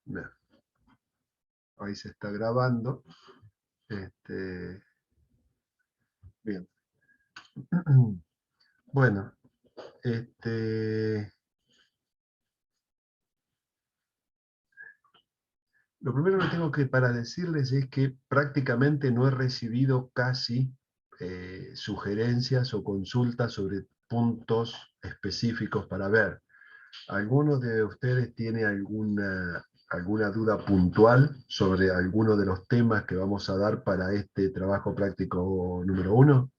Bien. Ahí se está grabando. Bien. Bueno, lo primero que tengo para decirles es que prácticamente no he recibido casi sugerencias o consultas sobre puntos específicos para ver. ¿Alguno de ustedes tiene alguna duda puntual sobre alguno de los temas que vamos a dar para este trabajo práctico número 1?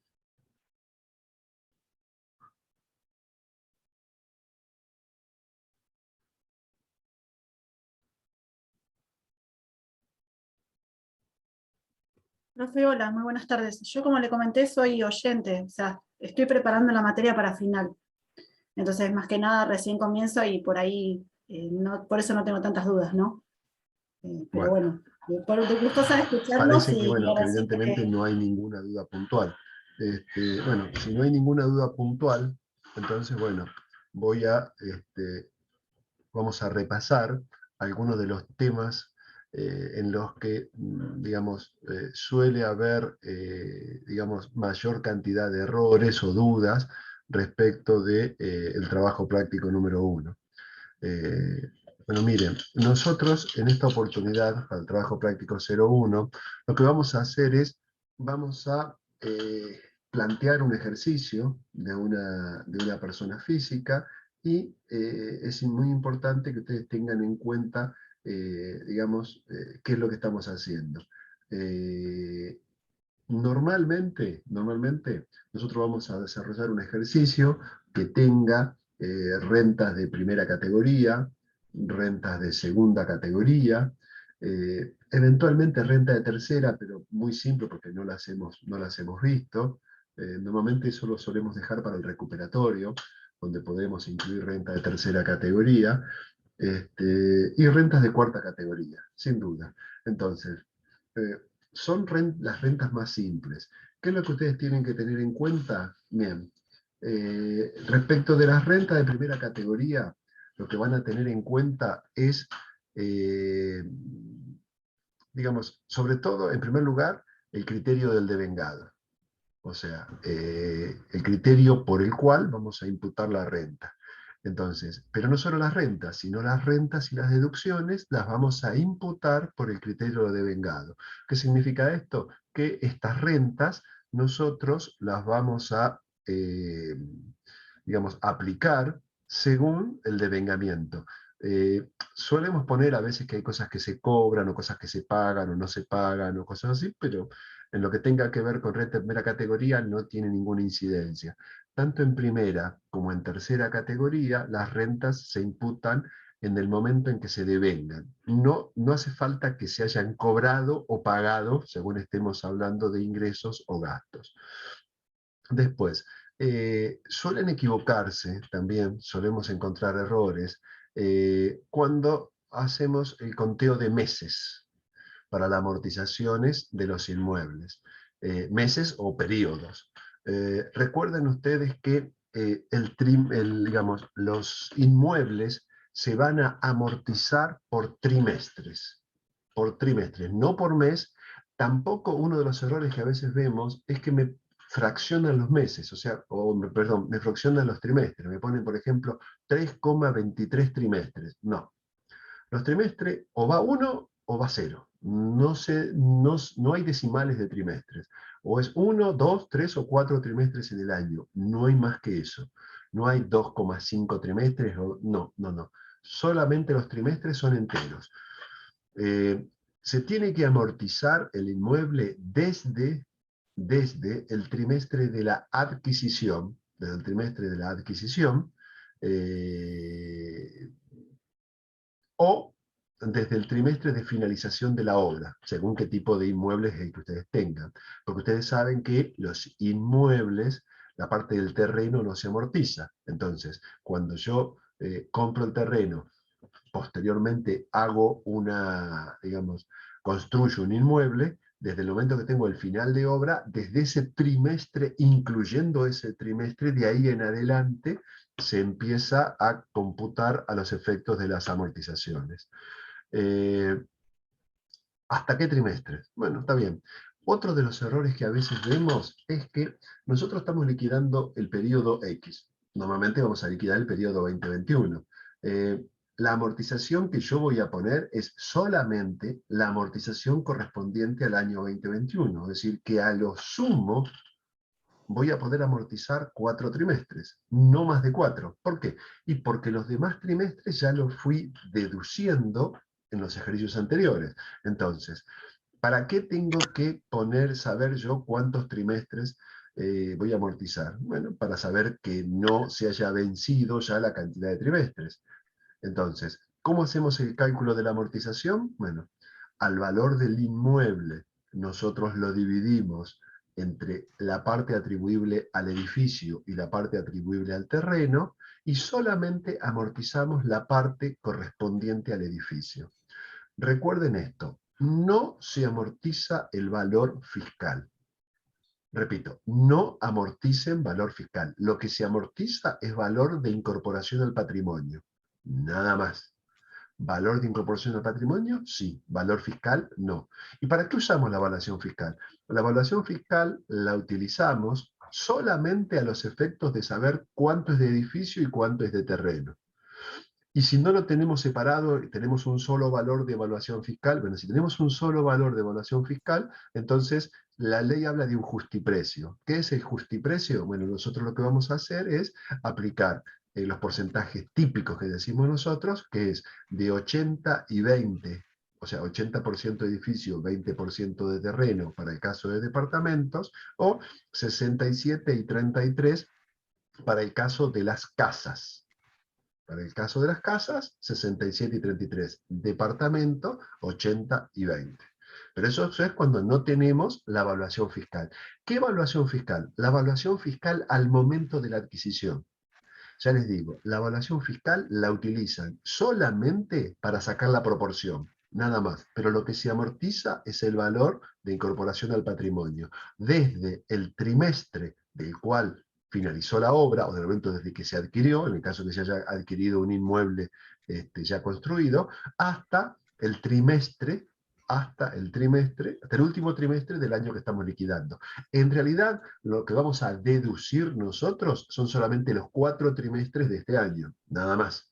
Profe, hola, muy buenas tardes. Yo, como le comenté, soy oyente, o sea, estoy preparando la materia para final. Entonces, más que nada, recién comienzo y por ahí, por eso no tengo tantas dudas, ¿no? Pero Bueno, bueno, gustosa de escucharlos parece que, y bueno, que ahora sí evidentemente que... no hay ninguna duda puntual. Bueno, si no hay ninguna duda puntual, entonces, bueno, vamos a repasar algunos de los temas en los que, digamos, suele haber, digamos, mayor cantidad de errores o dudas respecto del trabajo práctico número 1. Bueno, miren, nosotros en esta oportunidad, para el trabajo práctico 01, lo que vamos a hacer es, vamos a plantear un ejercicio de una persona física y es muy importante que ustedes tengan en cuenta, digamos, qué es lo que estamos haciendo. Normalmente nosotros vamos a desarrollar un ejercicio que tenga rentas de primera categoría, rentas de segunda categoría, eventualmente renta de tercera, pero muy simple porque no las hemos visto. Normalmente eso lo solemos dejar para el recuperatorio, donde podemos incluir renta de tercera categoría, y rentas de cuarta categoría, sin duda. Entonces, eh, son las rentas más simples. ¿Qué es lo que ustedes tienen que tener en cuenta? Bien, respecto de las rentas de primera categoría, lo que van a tener en cuenta es, eh, digamos, sobre todo, en primer lugar, el criterio del devengado. O sea, el criterio por el cual vamos a imputar la renta. Entonces, pero no solo las rentas, sino las rentas y las deducciones las vamos a imputar por el criterio de devengado. ¿Qué significa esto? Que estas rentas nosotros las vamos a, digamos, aplicar según el devengamiento. Solemos poner a veces que hay cosas que se cobran o cosas que se pagan o no se pagan o cosas así, pero en lo que tenga que ver con renta de primera categoría no tiene ninguna incidencia. Tanto en primera como en tercera categoría, las rentas se imputan en el momento en que se devengan. No hace falta que se hayan cobrado o pagado, según estemos hablando de ingresos o gastos. Después, suelen equivocarse también, solemos encontrar errores, cuando hacemos el conteo de meses para las amortizaciones de los inmuebles, meses o periodos. Recuerden ustedes que digamos, los inmuebles se van a amortizar por trimestres, no por mes. Tampoco uno de los errores que a veces vemos es que me fraccionan los meses, o sea, perdón, me fraccionan los trimestres. Me ponen, por ejemplo, 3,23 trimestres. No, los trimestres o va 1 o va 0. No hay decimales de trimestres. O es 1, 2, 3 o 4 trimestres en el año. No hay más que eso. No hay 2,5 trimestres. No. Solamente los trimestres son enteros. Se tiene que amortizar el inmueble desde el trimestre de la adquisición, o desde el trimestre de finalización de la obra, según qué tipo de inmuebles es el que ustedes tengan. Porque ustedes saben que los inmuebles, la parte del terreno no se amortiza. Entonces, cuando yo compro el terreno, posteriormente hago digamos, construyo un inmueble, desde el momento que tengo el final de obra, desde ese trimestre, incluyendo ese trimestre, de ahí en adelante, se empieza a computar a los efectos de las amortizaciones. ¿Hasta qué trimestres? Bueno, está bien. Otro de los errores que a veces vemos es que nosotros estamos liquidando el periodo X. Normalmente vamos a liquidar el periodo 2021. La amortización que yo voy a poner es solamente la amortización correspondiente al año 2021. Es decir, que a lo sumo voy a poder amortizar 4 trimestres, no más de 4. ¿Por qué? Y porque los demás trimestres ya los fui deduciendo en los ejercicios anteriores. Entonces, ¿para qué tengo que saber yo cuántos trimestres voy a amortizar? Bueno, para saber que no se haya vencido ya la cantidad de trimestres. Entonces, ¿cómo hacemos el cálculo de la amortización? Bueno, al valor del inmueble nosotros lo dividimos entre la parte atribuible al edificio y la parte atribuible al terreno, y solamente amortizamos la parte correspondiente al edificio. Recuerden esto, no se amortiza el valor fiscal. Repito, no amorticen valor fiscal. Lo que se amortiza es valor de incorporación al patrimonio. Nada más. ¿Valor de incorporación al patrimonio? Sí. ¿Valor fiscal? No. ¿Y para qué usamos la evaluación fiscal? La evaluación fiscal la utilizamos solamente a los efectos de saber cuánto es de edificio y cuánto es de terreno. Y si no lo tenemos separado y tenemos un solo valor de evaluación fiscal, bueno, si tenemos un solo valor de evaluación fiscal, entonces la ley habla de un justiprecio. ¿Qué es el justiprecio? Bueno, nosotros lo que vamos a hacer es aplicar los porcentajes típicos que decimos nosotros, que es de 80 y 20, o sea, 80% de edificio, 20% de terreno para el caso de departamentos, o 67 y 33 para el caso de las casas. Para el caso de las casas, 67 y 33. Departamento, 80 y 20. Pero eso es cuando no tenemos la evaluación fiscal. ¿Qué evaluación fiscal? La evaluación fiscal al momento de la adquisición. Ya les digo, la evaluación fiscal la utilizan solamente para sacar la proporción, nada más. Pero lo que se amortiza es el valor de incorporación al patrimonio. Desde el trimestre del cual finalizó la obra, o del momento desde que se adquirió, en el caso que se haya adquirido un inmueble ya construido, hasta el trimestre, hasta el último trimestre del año que estamos liquidando. En realidad, lo que vamos a deducir nosotros son solamente los 4 trimestres de este año, nada más.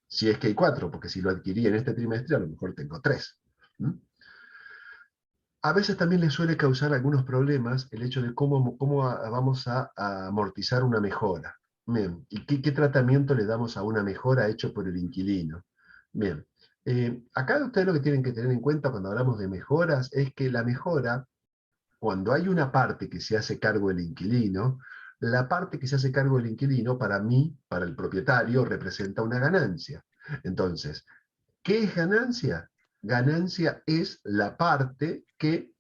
Si es que hay 4, porque si lo adquirí en este trimestre, a lo mejor tengo 3. A veces también le suele causar algunos problemas el hecho de cómo vamos a amortizar una mejora. Bien, ¿y qué tratamiento le damos a una mejora hecho por el inquilino? Bien, acá ustedes lo que tienen que tener en cuenta cuando hablamos de mejoras es que la mejora, cuando hay una parte que se hace cargo el inquilino, la parte que se hace cargo el inquilino, para mí, para el propietario, representa una ganancia. Entonces, ¿qué es ganancia? Ganancia es la parte que,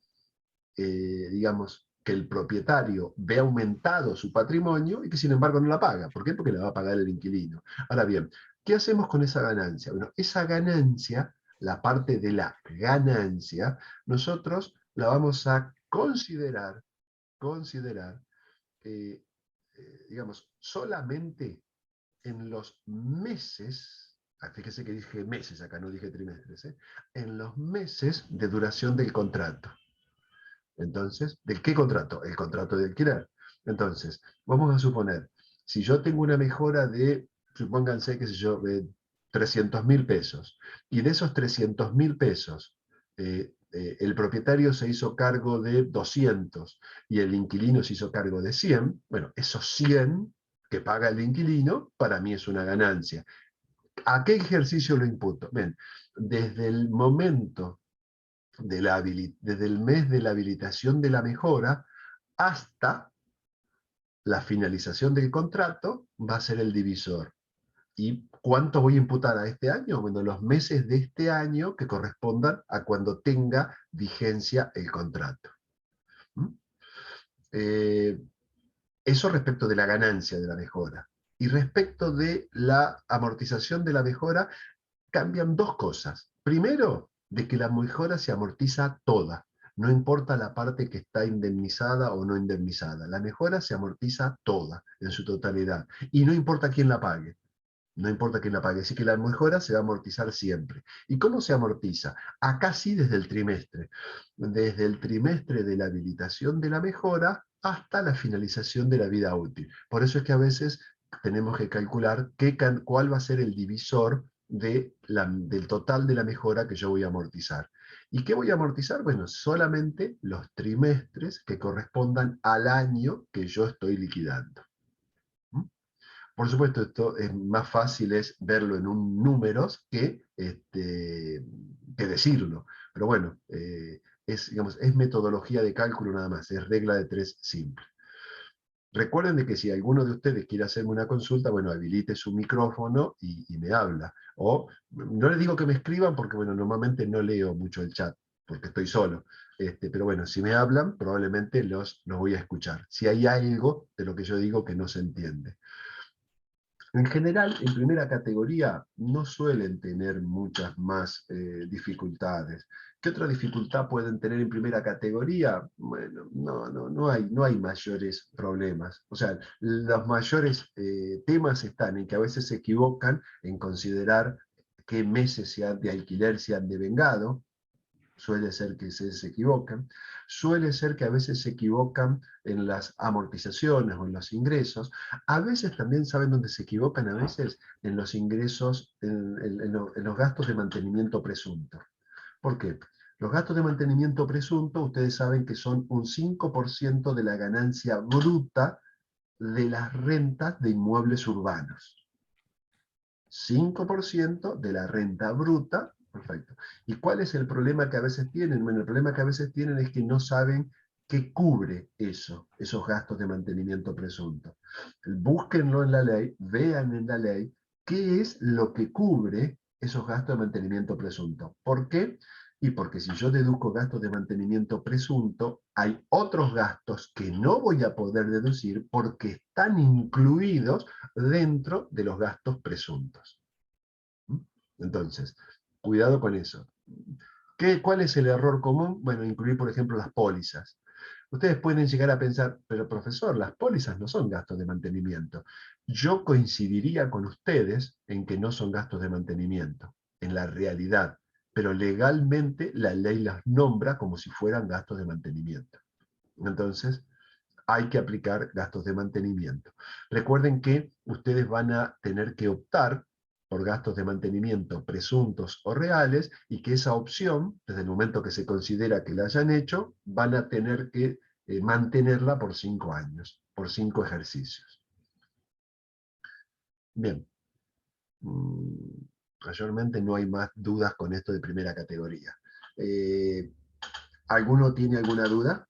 digamos, que el propietario ve aumentado su patrimonio y que sin embargo no la paga. ¿Por qué? Porque la va a pagar el inquilino. Ahora bien, ¿qué hacemos con esa ganancia? Bueno, esa ganancia, la parte de la ganancia, nosotros la vamos a considerar, eh, digamos, solamente en los meses, fíjese que dije meses acá, no dije trimestres, en los meses de duración del contrato. Entonces, ¿de qué contrato? El contrato de alquiler. Entonces, vamos a suponer, si yo tengo una mejora de, supónganse, qué sé yo, de 300.000 pesos, y de esos 300.000 pesos, el propietario se hizo cargo de 200 y el inquilino se hizo cargo de 100, bueno, esos 100 que paga el inquilino, para mí es una ganancia. ¿A qué ejercicio lo imputo? Bien, desde el momento desde el mes de la habilitación de la mejora hasta la finalización del contrato va a ser el divisor. ¿Y cuánto voy a imputar a este año? Bueno, los meses de este año que correspondan a cuando tenga vigencia el contrato. Eso respecto de la ganancia de la mejora. Y respecto de la amortización de la mejora, cambian dos cosas. Primero, de que la mejora se amortiza toda. No importa la parte que está indemnizada o no indemnizada. La mejora se amortiza toda, en su totalidad. Y no importa quién la pague. No importa quién la pague. Así que la mejora se va a amortizar siempre. ¿Y cómo se amortiza? Acá sí desde el trimestre. Desde el trimestre de la habilitación de la mejora hasta la finalización de la vida útil. Por eso es que a veces tenemos que calcular cuál va a ser el divisor del total de la mejora que yo voy a amortizar. ¿Y qué voy a amortizar? Bueno, solamente los trimestres que correspondan al año que yo estoy liquidando. ¿Mm? Por supuesto, esto es más fácil es verlo en un números que decirlo. Pero bueno, digamos, es metodología de cálculo nada más, es regla de tres simple. Recuerden de que si alguno de ustedes quiere hacerme una consulta, bueno, habilite su micrófono y me habla. O no les digo que me escriban porque, bueno, normalmente no leo mucho el chat porque estoy solo. Pero bueno, si me hablan, probablemente los voy a escuchar. Si hay algo de lo que yo digo que no se entiende. En general, en primera categoría no suelen tener muchas más dificultades. ¿Qué otra dificultad pueden tener en primera categoría? Bueno, no hay mayores problemas. O sea, los mayores temas están en que a veces se equivocan en considerar qué meses de alquiler se han devengado. Suele ser que se equivocan. Suele ser que a veces se equivocan en las amortizaciones o en los ingresos. A veces también saben dónde se equivocan, a veces en los ingresos, en los gastos de mantenimiento presunto. ¿Por qué? Los gastos de mantenimiento presunto, ustedes saben que son un 5% de la ganancia bruta de las rentas de inmuebles urbanos. 5% de la renta bruta. Perfecto. ¿Y cuál es el problema que a veces tienen? Bueno, el problema que a veces tienen es que no saben qué cubre esos gastos de mantenimiento presunto. Búsquenlo en la ley, vean en la ley qué es lo que cubre esos gastos de mantenimiento presunto. ¿Por qué? Y porque si yo deduzco gastos de mantenimiento presunto, hay otros gastos que no voy a poder deducir porque están incluidos dentro de los gastos presuntos. Entonces, cuidado con eso. ¿Cuál es el error común? Bueno, incluir, por ejemplo, las pólizas. Ustedes pueden llegar a pensar, pero profesor, las pólizas no son gastos de mantenimiento. Yo coincidiría con ustedes en que no son gastos de mantenimiento, en la realidad, pero legalmente la ley las nombra como si fueran gastos de mantenimiento. Entonces, hay que aplicar gastos de mantenimiento. Recuerden que ustedes van a tener que optar por gastos de mantenimiento presuntos o reales, y que esa opción, desde el momento que se considera que la hayan hecho, van a tener que mantenerla por 5 años, por 5 ejercicios. Bien. Mayormente no hay más dudas con esto de primera categoría. ¿Alguno tiene alguna duda?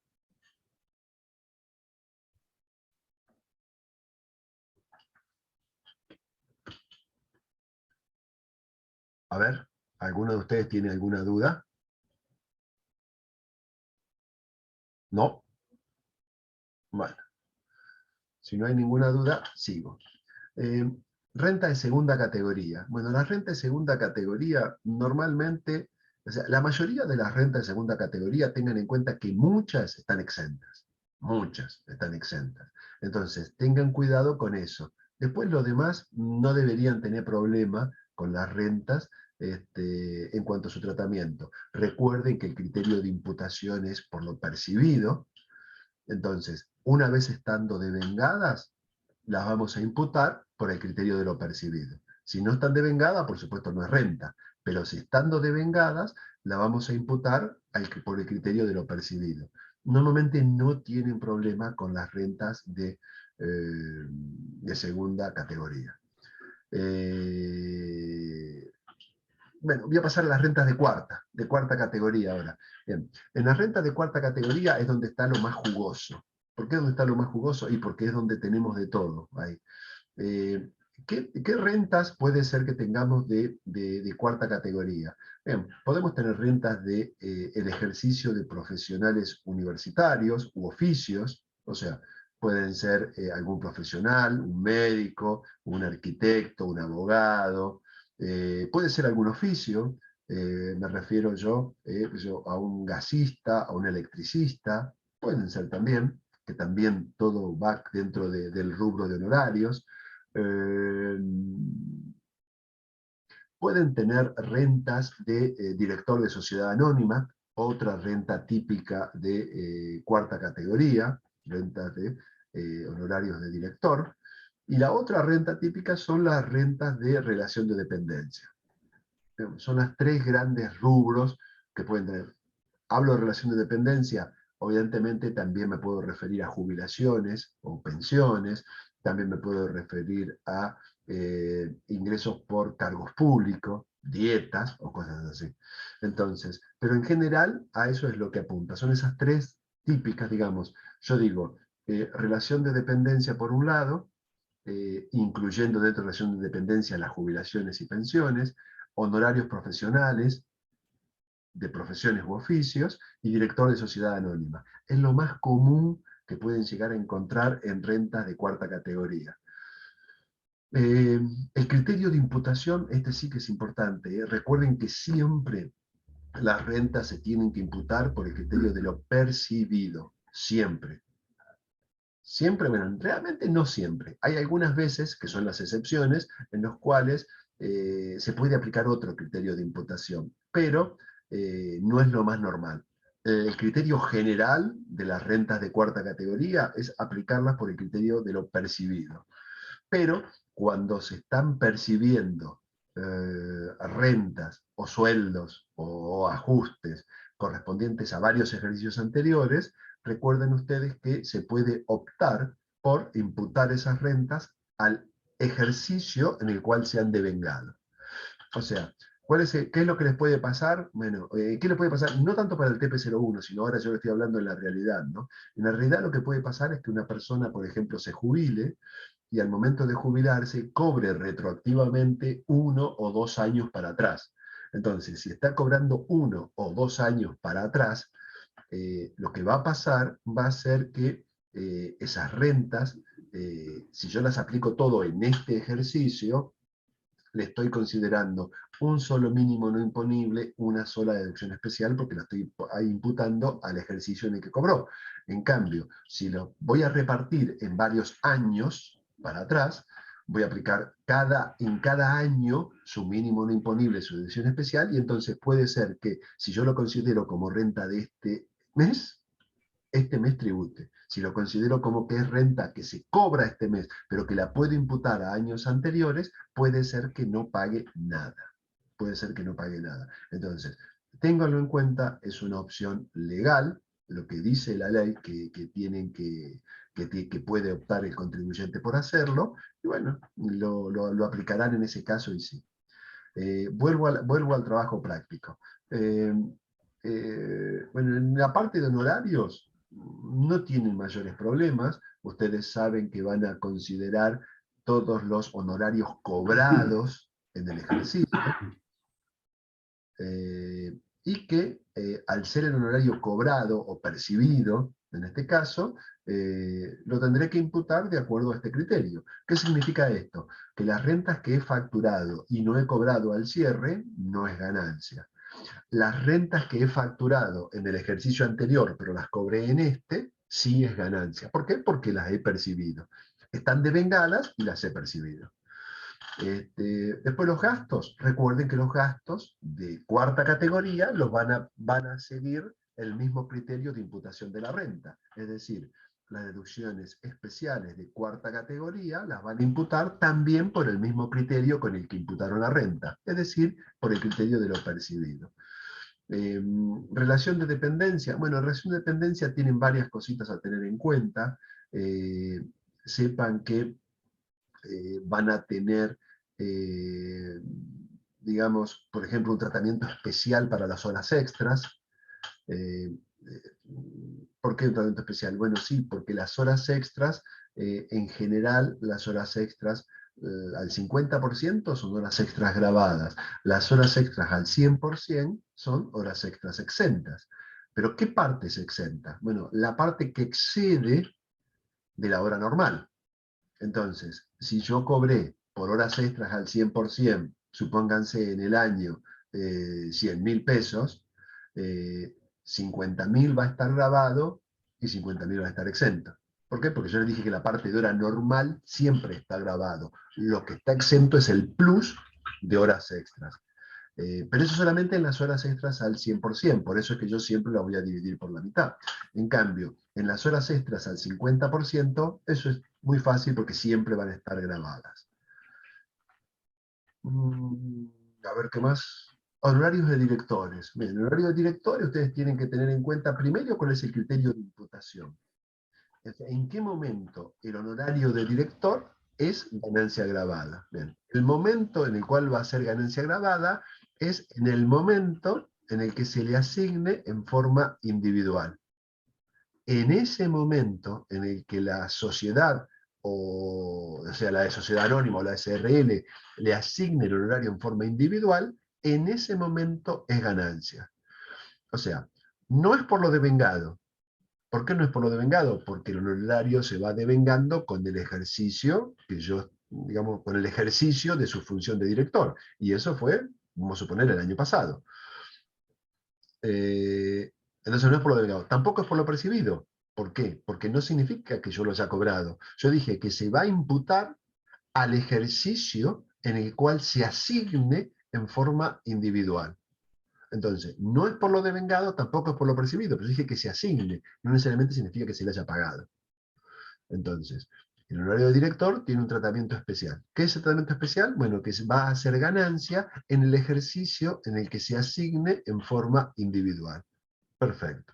A ver, ¿alguno de ustedes tiene alguna duda? ¿No? Bueno, si no hay ninguna duda, sigo. Renta de segunda categoría. Bueno, la renta de segunda categoría normalmente, o sea, la mayoría de las rentas de segunda categoría, tengan en cuenta que muchas están exentas. Muchas están exentas. Entonces, tengan cuidado con eso. Después, los demás no deberían tener problema con las rentas en cuanto a su tratamiento. Recuerden que el criterio de imputación es por lo percibido. Entonces, una vez estando devengadas, las vamos a imputar por el criterio de lo percibido. Si no están devengadas, por supuesto no es renta, pero si estando devengadas, la vamos a imputar por el criterio de lo percibido. Normalmente no tienen problema con las rentas de segunda categoría. Bueno, voy a pasar a las rentas de cuarta categoría ahora. Bien, en las rentas de cuarta categoría es donde está lo más jugoso. ¿Por qué es donde está lo más jugoso? Y porque es donde tenemos de todo ahí. ¿Qué rentas puede ser que tengamos de cuarta categoría? Bien, podemos tener rentas de el ejercicio de profesionales universitarios u oficios, o sea, pueden ser algún profesional, un médico, un arquitecto, un abogado, puede ser algún oficio, me refiero yo a un gasista, a un electricista, pueden ser también, que también todo va dentro del rubro de honorarios. Pueden tener rentas de director de sociedad anónima, otra renta típica de cuarta categoría, rentas de honorarios de director, y la otra renta típica son las rentas de relación de dependencia. Son las tres grandes rubros que pueden tener. Hablo de relación de dependencia, obviamente también me puedo referir a jubilaciones o pensiones, también me puedo referir a ingresos por cargos públicos, dietas o cosas así. Entonces, pero en general a eso es lo que apunta. Son esas tres típicas, digamos. Yo digo, relación de dependencia por un lado, incluyendo dentro de relación de dependencia las jubilaciones y pensiones, honorarios profesionales, de profesiones u oficios, y director de sociedad anónima. Es lo más común que pueden llegar a encontrar en rentas de cuarta categoría. El criterio de imputación, este sí que es importante. Recuerden que siempre las rentas se tienen que imputar por el criterio de lo percibido. Siempre. Siempre, bueno, realmente no siempre. Hay algunas veces, que son las excepciones, en los cuales se puede aplicar otro criterio de imputación, pero no es lo más normal. El criterio general de las rentas de cuarta categoría es aplicarlas por el criterio de lo percibido. Pero cuando se están percibiendo rentas o sueldos o ajustes correspondientes a varios ejercicios anteriores, recuerden ustedes que se puede optar por imputar esas rentas al ejercicio en el cual se han devengado. O sea, ¿qué es lo que les puede pasar? Bueno, ¿qué le puede pasar? No tanto para el TP01, sino ahora yo le estoy hablando en la realidad, ¿no? En la realidad lo que puede pasar es que una persona, por ejemplo, se jubile y al momento de jubilarse cobre retroactivamente 1 o 2 años para atrás. Entonces, si está cobrando 1 o 2 años para atrás, lo que va a pasar va a ser que esas rentas, si yo las aplico todo en este ejercicio, le estoy considerando un solo mínimo no imponible, una sola deducción especial, porque la estoy ahí imputando al ejercicio en el que cobró. En cambio, si lo voy a repartir en varios años para atrás, voy a aplicar en cada año su mínimo no imponible, su deducción especial, y entonces puede ser que si yo lo considero como renta de este mes tribute. Si lo considero como que es renta que se cobra este mes, pero que la puedo imputar a años anteriores, puede ser que no pague nada. Puede ser que no pague nada. Entonces, ténganlo en cuenta, es una opción legal, lo que dice la ley que puede optar el contribuyente por hacerlo, y bueno, lo aplicarán en ese caso y sí. Vuelvo al trabajo práctico. Bueno, en la parte de honorarios no tienen mayores problemas. Ustedes saben que van a considerar todos los honorarios cobrados en el ejercicio, y que al ser el honorario cobrado o percibido, en este caso, lo tendré que imputar de acuerdo a este criterio. ¿Qué significa esto? Que las rentas que he facturado y no he cobrado al cierre no es ganancia. Las rentas que he facturado en el ejercicio anterior, pero las cobré en este, sí es ganancia. ¿Por qué? Porque las he percibido. Están devengadas y las he percibido. Después los gastos. Recuerden que los gastos de cuarta categoría van a seguir el mismo criterio de imputación de la renta. Es decir, las deducciones especiales de cuarta categoría las van a imputar también por el mismo criterio con el que imputaron la renta. Es decir, por el criterio de lo percibido. Relación de dependencia. Bueno, relación de dependencia tienen varias cositas a tener en cuenta. Sepan que van a tener, digamos, por ejemplo, un tratamiento especial para las horas extras. ¿Por qué un tratamiento especial? Bueno, sí, porque las horas extras, en general, las horas extras al 50% son horas extras grabadas. Las horas extras al 100% son horas extras exentas. ¿Pero qué parte es exenta? Bueno, la parte que excede de la hora normal. Entonces, si yo cobré por horas extras al 100%, supónganse en el año 100.000 pesos, 50.000 va a estar grabado y 50.000 va a estar exento. ¿Por qué? Porque yo les dije que la parte de hora normal siempre está grabado. Lo que está exento es el plus de horas extras. Pero eso solamente en las horas extras al 100%, por eso es que yo siempre la voy a dividir por la mitad. En cambio, en las horas extras al 50%, eso es muy fácil porque siempre van a estar grabadas. A ver, ¿qué más? Honorarios de directores. Bien, el horario de directores ustedes tienen que tener en cuenta primero cuál es el criterio de imputación. ¿En qué momento el honorario de director es ganancia grabada? Bien, el momento en el cual va a ser ganancia grabada es en el momento en el que se le asigne en forma individual. En ese momento en el que la sociedad, o sea, la de sociedad anónima o la SRL, le asigne el honorario en forma individual, en ese momento es ganancia. O sea, no es por lo devengado. ¿Por qué no es por lo devengado? Porque el honorario se va devengando con el ejercicio que yo, digamos, con el ejercicio de su función de director. Y eso fue, vamos a suponer, el año pasado. Entonces no es por lo devengado. Tampoco es por lo percibido. ¿Por qué? Porque no significa que yo lo haya cobrado. Yo dije que se va a imputar al ejercicio en el cual se asigne en forma individual. Entonces, no es por lo devengado, tampoco es por lo percibido, pero dije que se asigne, no necesariamente significa que se le haya pagado. Entonces, el honorario de director tiene un tratamiento especial. ¿Qué es el tratamiento especial? Bueno, que va a ser ganancia en el ejercicio en el que se asigne en forma individual. Perfecto.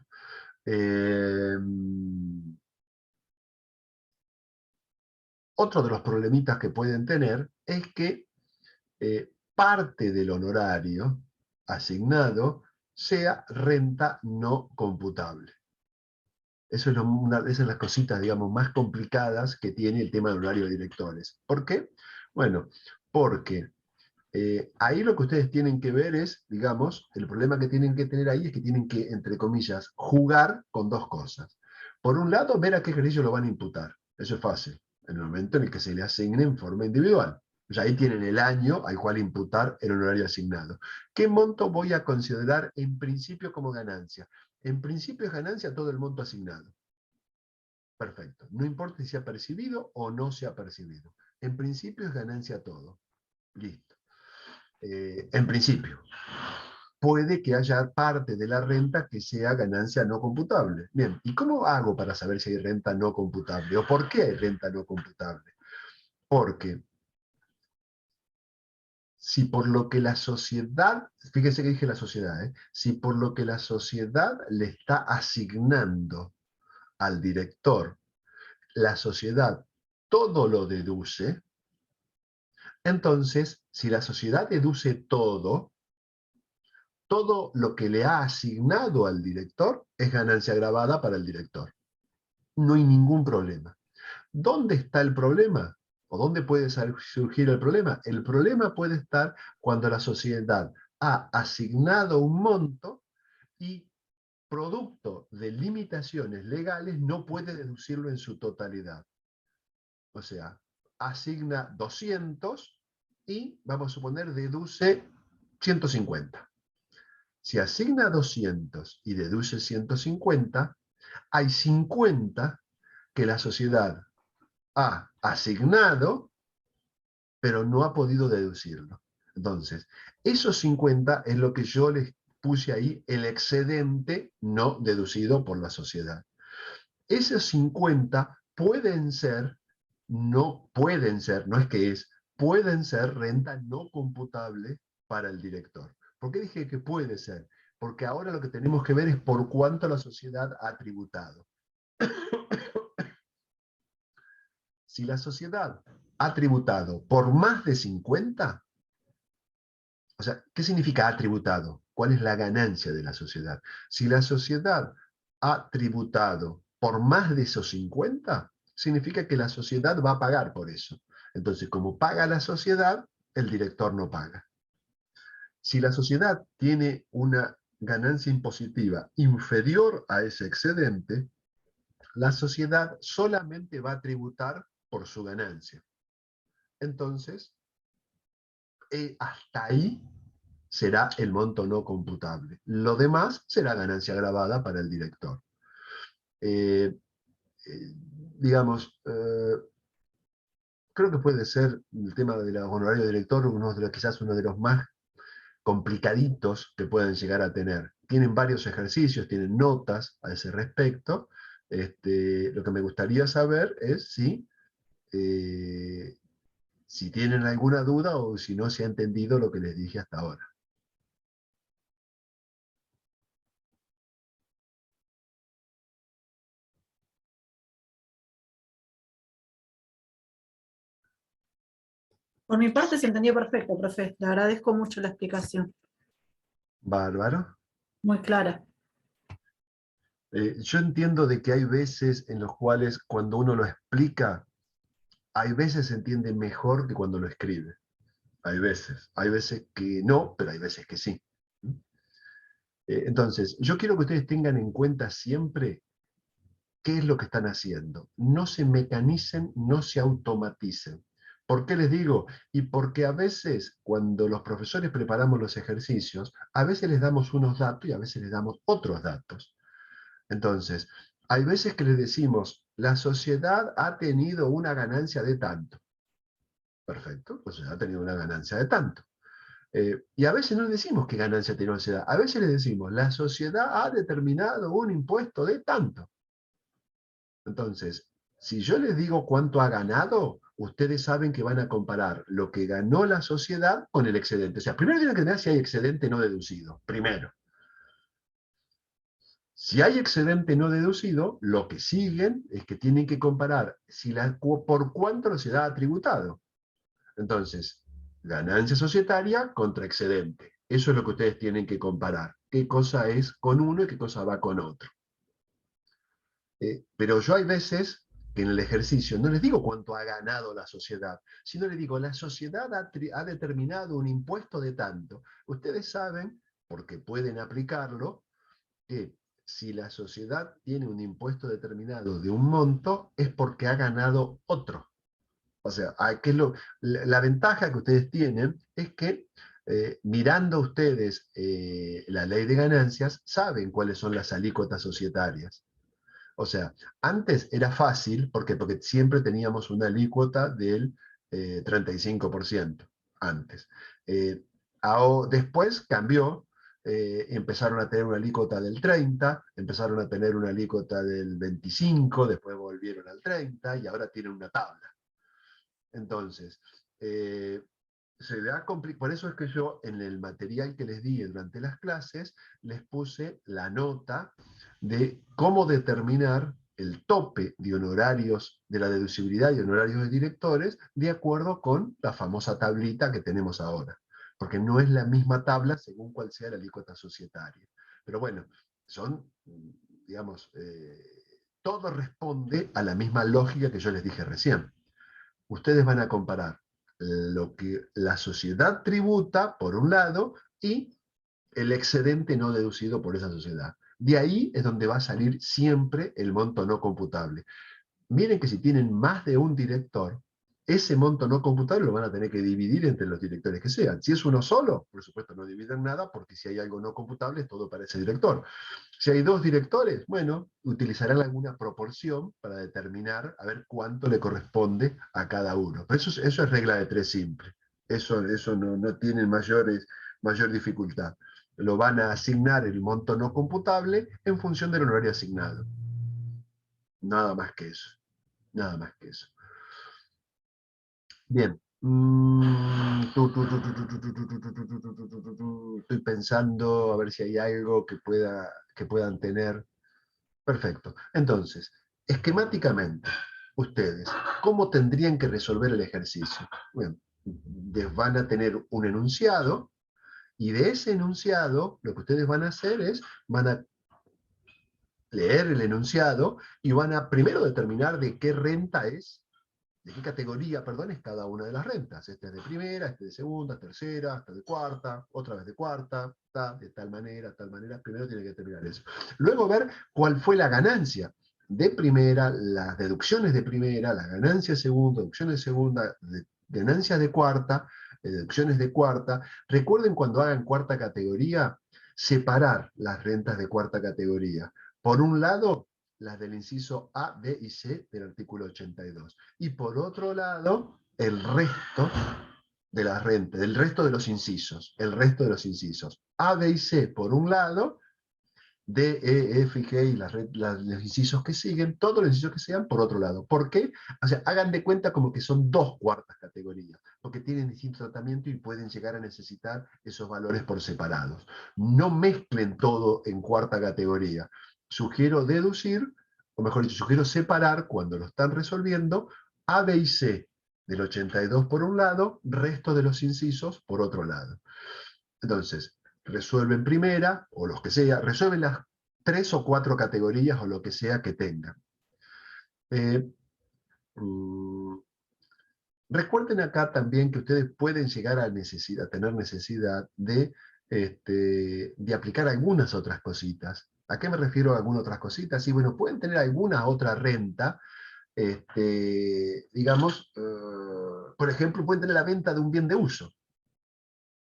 Otro de los problemitas que pueden tener es que parte del honorario asignado sea renta no computable. Eso es una de las cositas, digamos, más complicadas que tiene el tema del horario de directores. ¿Por qué? Bueno, porque ahí lo que ustedes tienen que ver es, digamos, el problema que tienen que tener ahí es que tienen que, entre comillas, jugar con dos cosas. Por un lado, ver a qué ejercicio lo van a imputar. Eso es fácil, en el momento en el que se le asigne en forma individual. O sea, ahí tienen el año al cual imputar el honorario asignado. ¿Qué monto voy a considerar en principio como ganancia? En principio es ganancia todo el monto asignado. Perfecto. No importa si se ha percibido o no se ha percibido. En principio es ganancia todo. Listo. En principio. Puede que haya parte de la renta que sea ganancia no computable. Bien, ¿y cómo hago para saber si hay renta no computable? ¿O por qué hay renta no computable? Porque si por lo que la sociedad, fíjese que dije la sociedad, si por lo que la sociedad le está asignando al director, la sociedad todo lo deduce, entonces, si la sociedad deduce todo lo que le ha asignado al director es ganancia grabada para el director. No hay ningún problema. ¿Dónde está el problema? ¿O dónde puede surgir el problema? El problema puede estar cuando la sociedad ha asignado un monto y producto de limitaciones legales no puede deducirlo en su totalidad. O sea, asigna 200 y, vamos a suponer, deduce 150. Si asigna 200 y deduce 150, hay 50 que la sociedad ha asignado, pero no ha podido deducirlo. Entonces, esos 50 es lo que yo les puse ahí, el excedente no deducido por la sociedad. Esos 50 pueden ser, no es que es, pueden ser renta no computable para el director. ¿Por qué dije que puede ser? Porque ahora lo que tenemos que ver es por cuánto la sociedad ha tributado. Si la sociedad ha tributado por más de 50, o sea, ¿qué significa ha tributado? ¿Cuál es la ganancia de la sociedad? Si la sociedad ha tributado por más de esos 50, significa que la sociedad va a pagar por eso. Entonces, como paga la sociedad, el director no paga. Si la sociedad tiene una ganancia impositiva inferior a ese excedente, la sociedad solamente va a tributar por su ganancia. Entonces, hasta ahí será el monto no computable. Lo demás será ganancia grabada para el director. Eh, digamos, creo que puede ser el tema de los honorarios de director quizás uno de los más complicaditos que pueden llegar a tener. Tienen varios ejercicios, tienen notas a ese respecto. Lo que me gustaría saber es si tienen alguna duda o si no se ha entendido lo que les dije hasta ahora. Por mi parte se entendió perfecto, profe. Le agradezco mucho la explicación. Bárbaro. Muy clara. Yo entiendo de que hay veces en los cuales cuando uno lo explica, hay veces se entiende mejor que cuando lo escribe. Hay veces que no, pero hay veces que sí. Entonces, yo quiero que ustedes tengan en cuenta siempre qué es lo que están haciendo. No se mecanicen, no se automaticen. ¿Por qué les digo? Y porque a veces, cuando los profesores preparamos los ejercicios, a veces les damos unos datos y a veces les damos otros datos. Entonces, hay veces que les decimos, la sociedad ha tenido una ganancia de tanto. Perfecto, la sociedad ha tenido una ganancia de tanto. Y a veces no les decimos qué ganancia tiene la sociedad, a veces les decimos, la sociedad ha determinado un impuesto de tanto. Entonces, si yo les digo cuánto ha ganado, ustedes saben que van a comparar lo que ganó la sociedad con el excedente. O sea, primero tienen que ver si hay excedente no deducido, primero. Si hay excedente no deducido, lo que siguen es que tienen que comparar por cuánto la sociedad ha tributado. Entonces, ganancia societaria contra excedente. Eso es lo que ustedes tienen que comparar. ¿Qué cosa es con uno y qué cosa va con otro? Pero yo hay veces que en el ejercicio no les digo cuánto ha ganado la sociedad, sino les digo, la sociedad ha determinado un impuesto de tanto. Ustedes saben, porque pueden aplicarlo, que si la sociedad tiene un impuesto determinado de un monto, es porque ha ganado otro. O sea, la ventaja que ustedes tienen es que mirando ustedes la ley de ganancias, saben cuáles son las alícuotas societarias. O sea, antes era fácil, porque siempre teníamos una alícuota del 35%, antes. Después cambió, empezaron a tener una alícuota del 30, empezaron a tener una alícuota del 25, después volvieron al 30 y ahora tienen una tabla. Entonces, por eso es que yo en el material que les di durante las clases, les puse la nota de cómo determinar el tope de honorarios de la deducibilidad y honorarios de directores de acuerdo con la famosa tablita que tenemos ahora. Porque no es la misma tabla según cuál sea la alícuota societaria. Pero bueno, digamos, todo responde a la misma lógica que yo les dije recién. Ustedes van a comparar lo que la sociedad tributa, por un lado, y el excedente no deducido por esa sociedad. De ahí es donde va a salir siempre el monto no computable. Miren que si tienen más de un director, ese monto no computable lo van a tener que dividir entre los directores que sean. Si es uno solo, por supuesto no dividen nada, porque si hay algo no computable, todo para ese director. Si hay dos directores, bueno, utilizarán alguna proporción para determinar a ver cuánto le corresponde a cada uno. Pero eso es regla de tres simple. Eso no tiene mayor dificultad. Lo van a asignar el monto no computable en función del honorario asignado. Nada más que eso. Nada más que eso. Bien. Estoy pensando a ver si hay algo que puedan tener. Perfecto. Entonces, esquemáticamente, ustedes, ¿cómo tendrían que resolver el ejercicio? Bueno, van a tener un enunciado, y de ese enunciado, lo que ustedes van a hacer es, van a leer el enunciado, y van a primero determinar de qué renta es, de qué categoría, perdón, es cada una de las rentas. Este es de primera, este de segunda, tercera, este de cuarta, otra vez de cuarta, de tal manera, primero tiene que determinar eso. Luego ver cuál fue la ganancia de primera, las deducciones de primera, las ganancias de segunda, deducciones de segunda, ganancias de cuarta, deducciones de cuarta. Recuerden cuando hagan cuarta categoría, separar las rentas de cuarta categoría. Por un lado, las del inciso A, B y C del artículo 82. Y por otro lado, el resto de la renta, del resto de los incisos, el resto de los incisos. A, B y C por un lado, D, E, F y G y los incisos que siguen, todos los incisos que sigan por otro lado. ¿Por qué? O sea, hagan de cuenta como que son dos cuartas categorías, porque tienen distinto tratamiento y pueden llegar a necesitar esos valores por separados. No mezclen todo en cuarta categoría. Sugiero deducir, o mejor dicho, sugiero separar cuando lo están resolviendo, A, B y C del 82 por un lado, resto de los incisos por otro lado. Entonces, resuelven primera, o los que sea, resuelven las 3 o 4 categorías o lo que sea que tengan. Recuerden acá también que ustedes pueden llegar a tener necesidad de aplicar algunas otras cositas. ¿A qué me refiero a algunas otras cositas? Sí, bueno, pueden tener alguna otra renta, digamos, por ejemplo, pueden tener la venta de un bien de uso.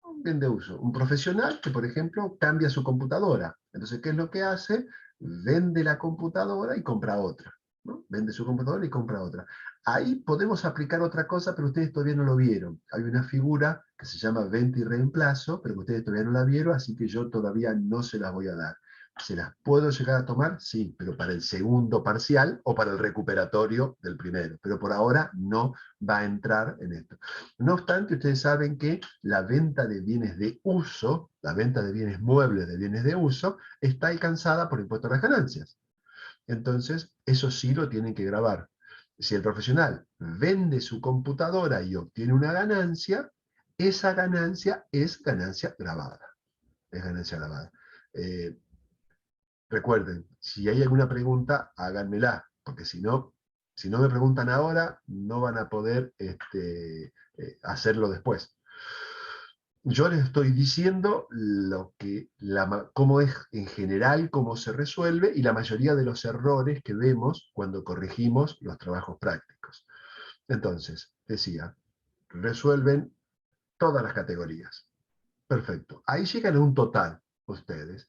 Un bien de uso. Un profesional que, por ejemplo, cambia su computadora. Entonces, ¿qué es lo que hace? Vende la computadora y compra otra, ¿no? Vende su computadora y compra otra. Ahí podemos aplicar otra cosa, pero ustedes todavía no lo vieron. Hay una figura que se llama venta y reemplazo, pero que ustedes todavía no la vieron, así que yo todavía no se las voy a dar. ¿Se las puedo llegar a tomar? Sí, pero para el segundo parcial o para el recuperatorio del primero. Pero por ahora no va a entrar en esto. No obstante, ustedes saben que la venta de bienes de uso, la venta de bienes muebles de bienes de uso, está alcanzada por impuesto a las ganancias. Entonces, eso sí lo tienen que grabar. Si el profesional vende su computadora y obtiene una ganancia, esa ganancia es ganancia grabada. Es ganancia grabada. Recuerden, si hay alguna pregunta, háganmela, porque si no me preguntan ahora, no van a poder hacerlo después. Yo les estoy diciendo cómo es en general, cómo se resuelve y la mayoría de los errores que vemos cuando corregimos los trabajos prácticos. Entonces, decía, resuelven todas las categorías. Perfecto. Ahí llegan a un total ustedes.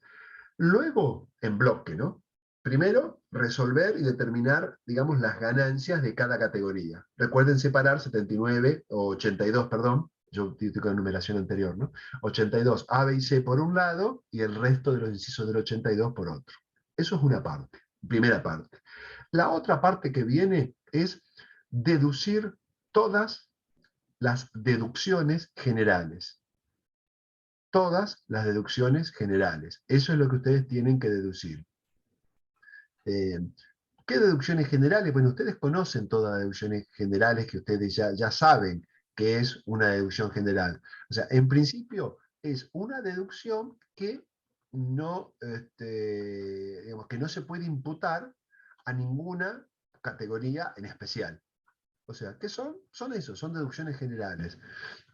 Luego, en bloque, ¿no? Primero, resolver y determinar, digamos, las ganancias de cada categoría. Recuerden separar 79 o 82, perdón, yo estoy con la numeración anterior, ¿no? 82, A, B y C por un lado y el resto de los incisos del 82 por otro. Eso es una parte, primera parte. La otra parte que viene es deducir todas las deducciones generales. Todas las deducciones generales. Eso es lo que ustedes tienen que deducir. ¿Qué deducciones generales? Bueno, ustedes conocen todas las deducciones generales que ustedes ya saben que es una deducción general. O sea, en principio es una deducción que no, digamos, que no se puede imputar a ninguna categoría en especial. O sea, ¿qué son? Son eso, son deducciones generales.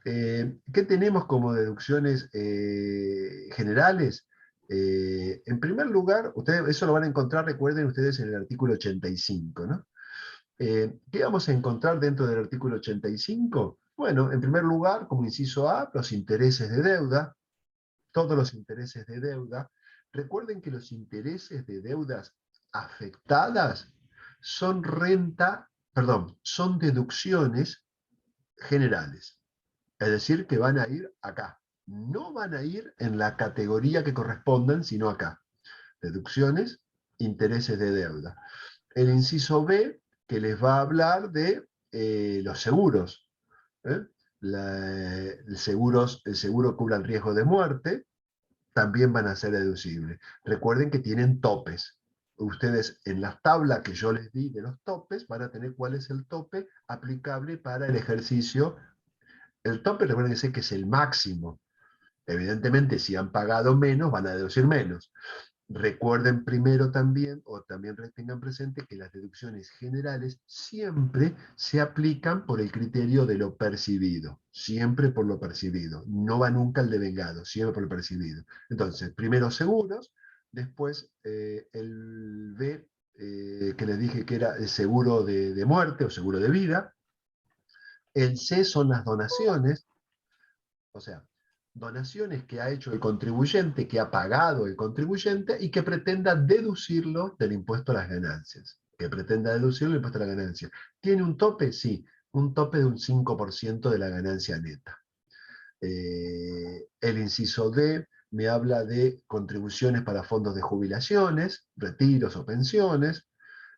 ¿Qué tenemos como deducciones generales? En primer lugar, ustedes eso lo van a encontrar, recuerden ustedes, en el artículo 85, ¿no? ¿Qué vamos a encontrar dentro del artículo 85? Bueno, en primer lugar, como inciso A, los intereses de deuda, todos los intereses de deuda. Recuerden que los intereses de deudas afectadas son son deducciones generales. Es decir, que van a ir acá. No van a ir en la categoría que correspondan, sino acá. Deducciones, intereses de deuda. El inciso B, que les va a hablar de los seguros. ¿eh? El seguro cubre el riesgo de muerte, también van a ser deducibles. Recuerden que tienen topes. Ustedes en las tablas que yo les di de los topes van a tener cuál es el tope aplicable para el ejercicio. El tope, recuerden que es el máximo. Evidentemente, si han pagado menos, van a deducir menos. Recuerden primero también, o también tengan presente, que las deducciones generales siempre se aplican por el criterio de lo percibido. Siempre por lo percibido. No va nunca el devengado, siempre por lo percibido. Entonces, primero seguros, después el B, que les dije que era el seguro de muerte o seguro de vida. El C son las donaciones, o sea, donaciones que ha hecho el contribuyente, que ha pagado el contribuyente y que pretenda deducirlo del impuesto a las ganancias. Que pretenda deducirlo del impuesto a las ganancias. ¿Tiene un tope? Sí. un tope de un 5% de la ganancia neta. El inciso D me habla de contribuciones para fondos de jubilaciones, retiros o pensiones.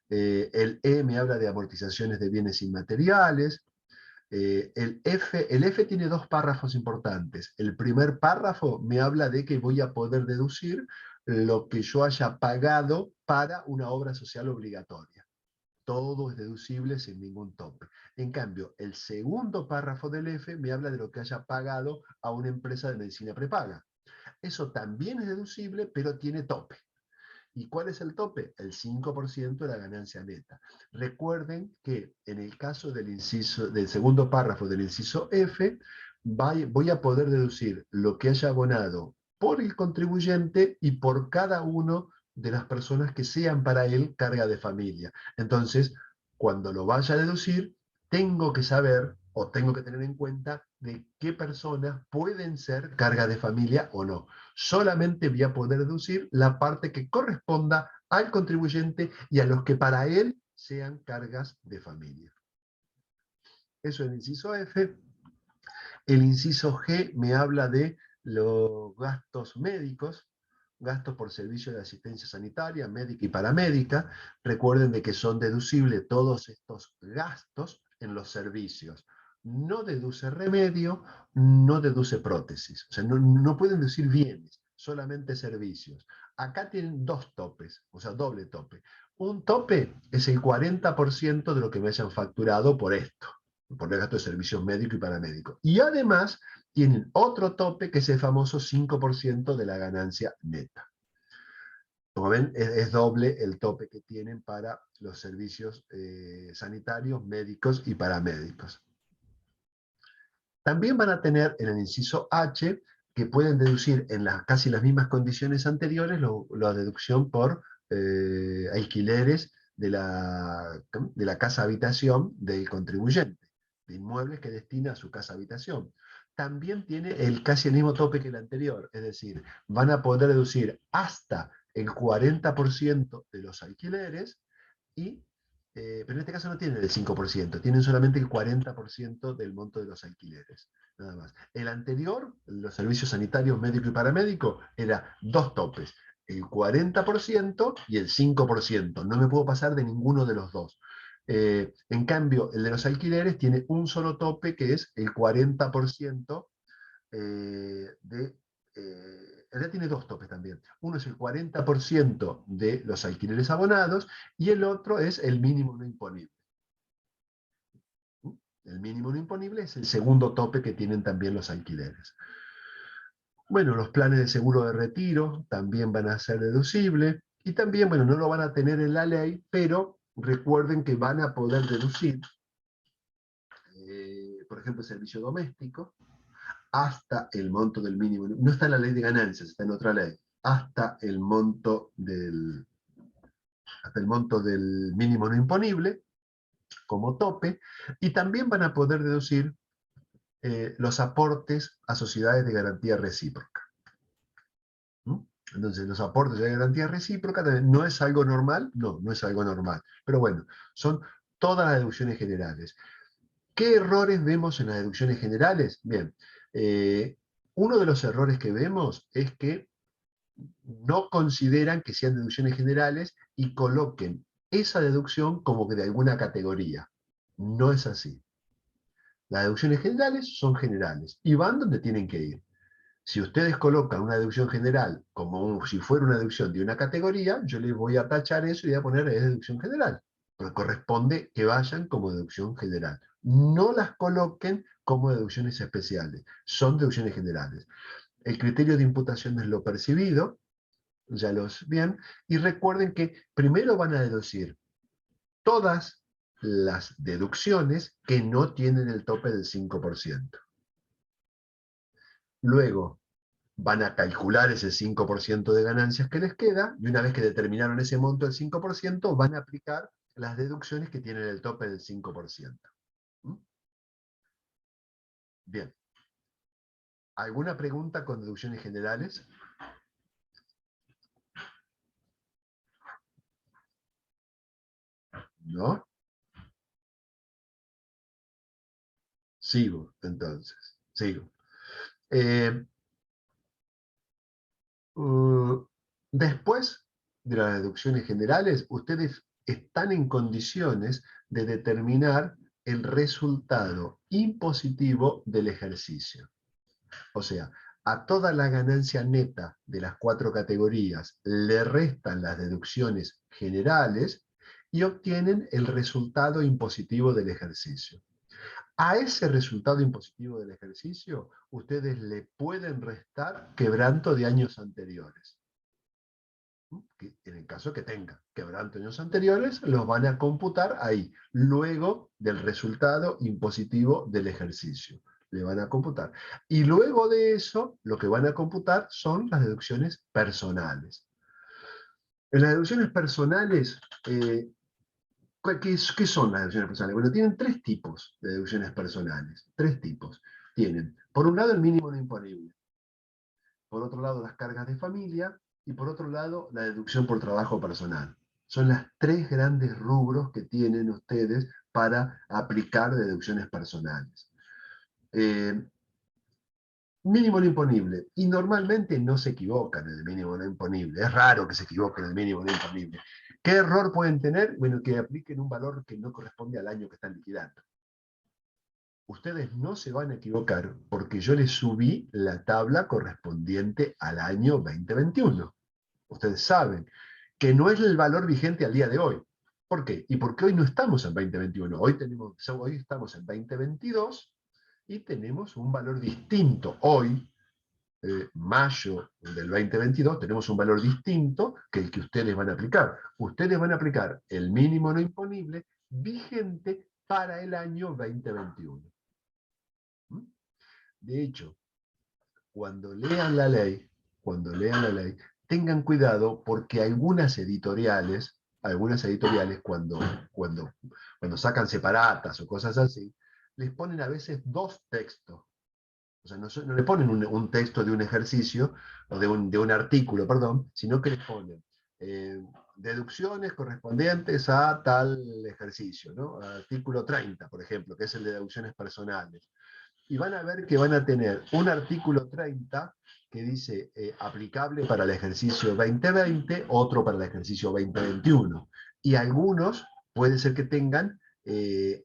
El E me habla de amortizaciones de bienes inmateriales. El F tiene dos párrafos importantes. El primer párrafo me habla de que voy a poder deducir lo que yo haya pagado para una obra social obligatoria. Todo es deducible sin ningún tope. En cambio, el segundo párrafo del F me habla de lo que haya pagado a una empresa de medicina prepaga. Eso también es deducible, pero tiene tope. ¿Y cuál es el tope? El 5% de la ganancia neta. Recuerden que en el caso del segundo párrafo del inciso F, voy a poder deducir lo que haya abonado por el contribuyente y por cada uno de las personas que sean para él carga de familia. Entonces, cuando lo vaya a deducir, tengo que saber o tengo que tener en cuenta de qué personas pueden ser carga de familia o no. Solamente voy a poder deducir la parte que corresponda al contribuyente y a los que para él sean cargas de familia. Eso es el inciso F. El inciso G me habla de los gastos médicos, gastos por servicio de asistencia sanitaria, médica y paramédica. Recuerden de que son deducibles todos estos gastos en los servicios. No deduce remedio, no deduce prótesis. O sea, no pueden deducir bienes, solamente servicios. Acá tienen dos topes, o sea, doble tope. Un tope es el 40% de lo que me hayan facturado por esto, por el gasto de servicios médico y paramédico. Y además tienen otro tope que es el famoso 5% de la ganancia neta. Como ven, es doble el tope que tienen para los servicios sanitarios, médicos y paramédicos. También van a tener en el inciso H que pueden deducir en casi las mismas condiciones anteriores la deducción por alquileres de la casa habitación del contribuyente, de inmuebles que destina a su casa habitación. También tiene casi el mismo tope que el anterior, es decir, van a poder deducir hasta el 40% de los alquileres pero en este caso no tienen el 5%, tienen solamente el 40% del monto de los alquileres, nada más. El anterior, los servicios sanitarios, médico y paramédico, era dos topes, el 40% y el 5%. No me puedo pasar de ninguno de los dos. En cambio, el de los alquileres tiene un solo tope, que es el 40% en realidad tiene dos topes también. Uno es el 40% de los alquileres abonados y el otro es el mínimo no imponible. El mínimo no imponible es el segundo tope que tienen también los alquileres. Bueno, los planes de seguro de retiro también van a ser deducibles y también, bueno, no lo van a tener en la ley, pero recuerden que van a poder deducir, por ejemplo, el servicio doméstico, hasta el monto del mínimo. No está en la ley de ganancias, está en otra ley. Hasta el monto del mínimo no imponible, como tope, y también van a poder deducir los aportes a sociedades de garantía recíproca. ¿Mm? Entonces, los aportes de garantía recíproca no es algo normal, no es algo normal. Pero bueno, son todas las deducciones generales. ¿Qué errores vemos en las deducciones generales? Bien, uno de los errores que vemos es que no consideran que sean deducciones generales y coloquen esa deducción como que de alguna categoría. No es así. Las deducciones generales son generales y van donde tienen que ir. Si ustedes colocan una deducción general como si fuera una deducción de una categoría, yo les voy a tachar eso y voy a poner es deducción general. Pero corresponde que vayan como deducción general. No las coloquen como deducciones especiales. Son deducciones generales. El criterio de imputación es lo percibido, ya los bien, y recuerden que primero van a deducir todas las deducciones que no tienen el tope del 5%. Luego van a calcular ese 5% de ganancias que les queda, y una vez que determinaron ese monto del 5%, van a aplicar las deducciones que tienen el tope del 5%. ¿Mm? Bien. ¿Alguna pregunta con deducciones generales? ¿No? Sigo, entonces. Sigo. Eh, Después de las deducciones generales, ustedes están en condiciones de determinar el resultado impositivo del ejercicio. O sea, a toda la ganancia neta de las 4 categorías le restan las deducciones generales y obtienen el resultado impositivo del ejercicio. A ese resultado impositivo del ejercicio, ustedes le pueden restar quebranto de años anteriores. En el caso que tengan quebranto de años anteriores, los van a computar ahí, luego del resultado impositivo del ejercicio. Le van a computar. Y luego de eso, lo que van a computar son las deducciones personales. En las deducciones personales, ¿qué son las deducciones personales? Bueno, tienen 3 tipos de deducciones personales. 3 tipos. Tienen, por un lado, el mínimo no imponible. Por otro lado, las cargas de familia. Y por otro lado, la deducción por trabajo personal. Son las 3 grandes rubros que tienen ustedes para aplicar deducciones personales. Mínimo no imponible. Y normalmente no se equivocan en el mínimo no imponible. Es raro que se equivoquen en el mínimo no imponible. ¿Qué error pueden tener? Bueno, que apliquen un valor que no corresponde al año que están liquidando. Ustedes no se van a equivocar porque yo les subí la tabla correspondiente al año 2021. Ustedes saben que no es el valor vigente al día de hoy. ¿Por qué? Y porque hoy no estamos en 2021. Hoy estamos en 2022 y tenemos un valor distinto. Hoy, mayo del 2022, tenemos un valor distinto que el que ustedes van a aplicar. Ustedes van a aplicar el mínimo no imponible vigente para el año 2021. De hecho, cuando lean la ley, tengan cuidado porque algunas editoriales cuando sacan separatas o cosas así, les ponen a veces 2 textos. O sea, no le ponen un texto de un ejercicio, o de un artículo, perdón, sino que les ponen deducciones correspondientes a tal ejercicio, ¿no? Artículo 30, por ejemplo, que es el de deducciones personales. Y van a ver que van a tener un artículo 30 que dice aplicable para el ejercicio 2020, otro para el ejercicio 2021. Y algunos puede ser que tengan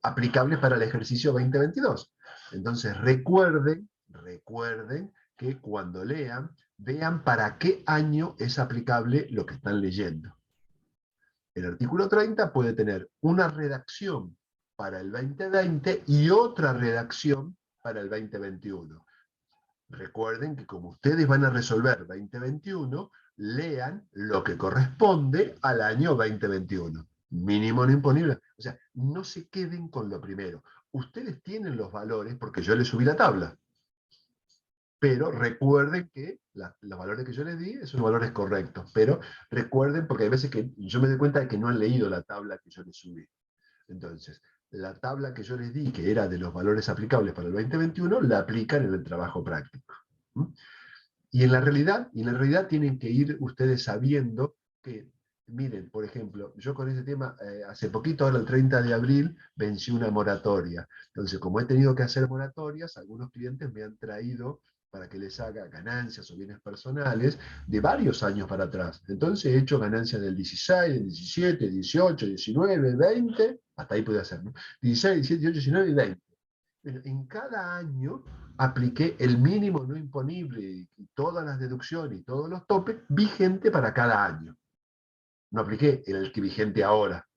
aplicables para el ejercicio 2022. Entonces recuerden que cuando lean, vean para qué año es aplicable lo que están leyendo. El artículo 30 puede tener una redacción para el 2020 y otra redacción para el 2021. Recuerden que como ustedes van a resolver 2021, lean lo que corresponde al año 2021. Mínimo no imponible. O sea, no se queden con lo primero. Ustedes tienen los valores porque yo les subí la tabla. Pero recuerden que los valores que yo les di son valores correctos. Pero recuerden, porque hay veces que yo me doy cuenta de que no han leído la tabla que yo les subí. Entonces, la tabla que yo les di, que era de los valores aplicables para el 2021, la aplican en el trabajo práctico. Y en la realidad tienen que ir ustedes sabiendo que, miren, por ejemplo, yo con ese tema, hace poquito, ahora el 30 de abril, vencí una moratoria. Entonces, como he tenido que hacer moratorias, algunos clientes me han traído para que les haga ganancias o bienes personales de varios años para atrás. Entonces he hecho ganancias del 16, del 17, 18, 19, 20, hasta ahí pude hacer, ¿no? 16, 17, 18, 19 y 20. Pero en cada año apliqué el mínimo no imponible y todas las deducciones y todos los topes vigente para cada año. No apliqué el que vigente ahora.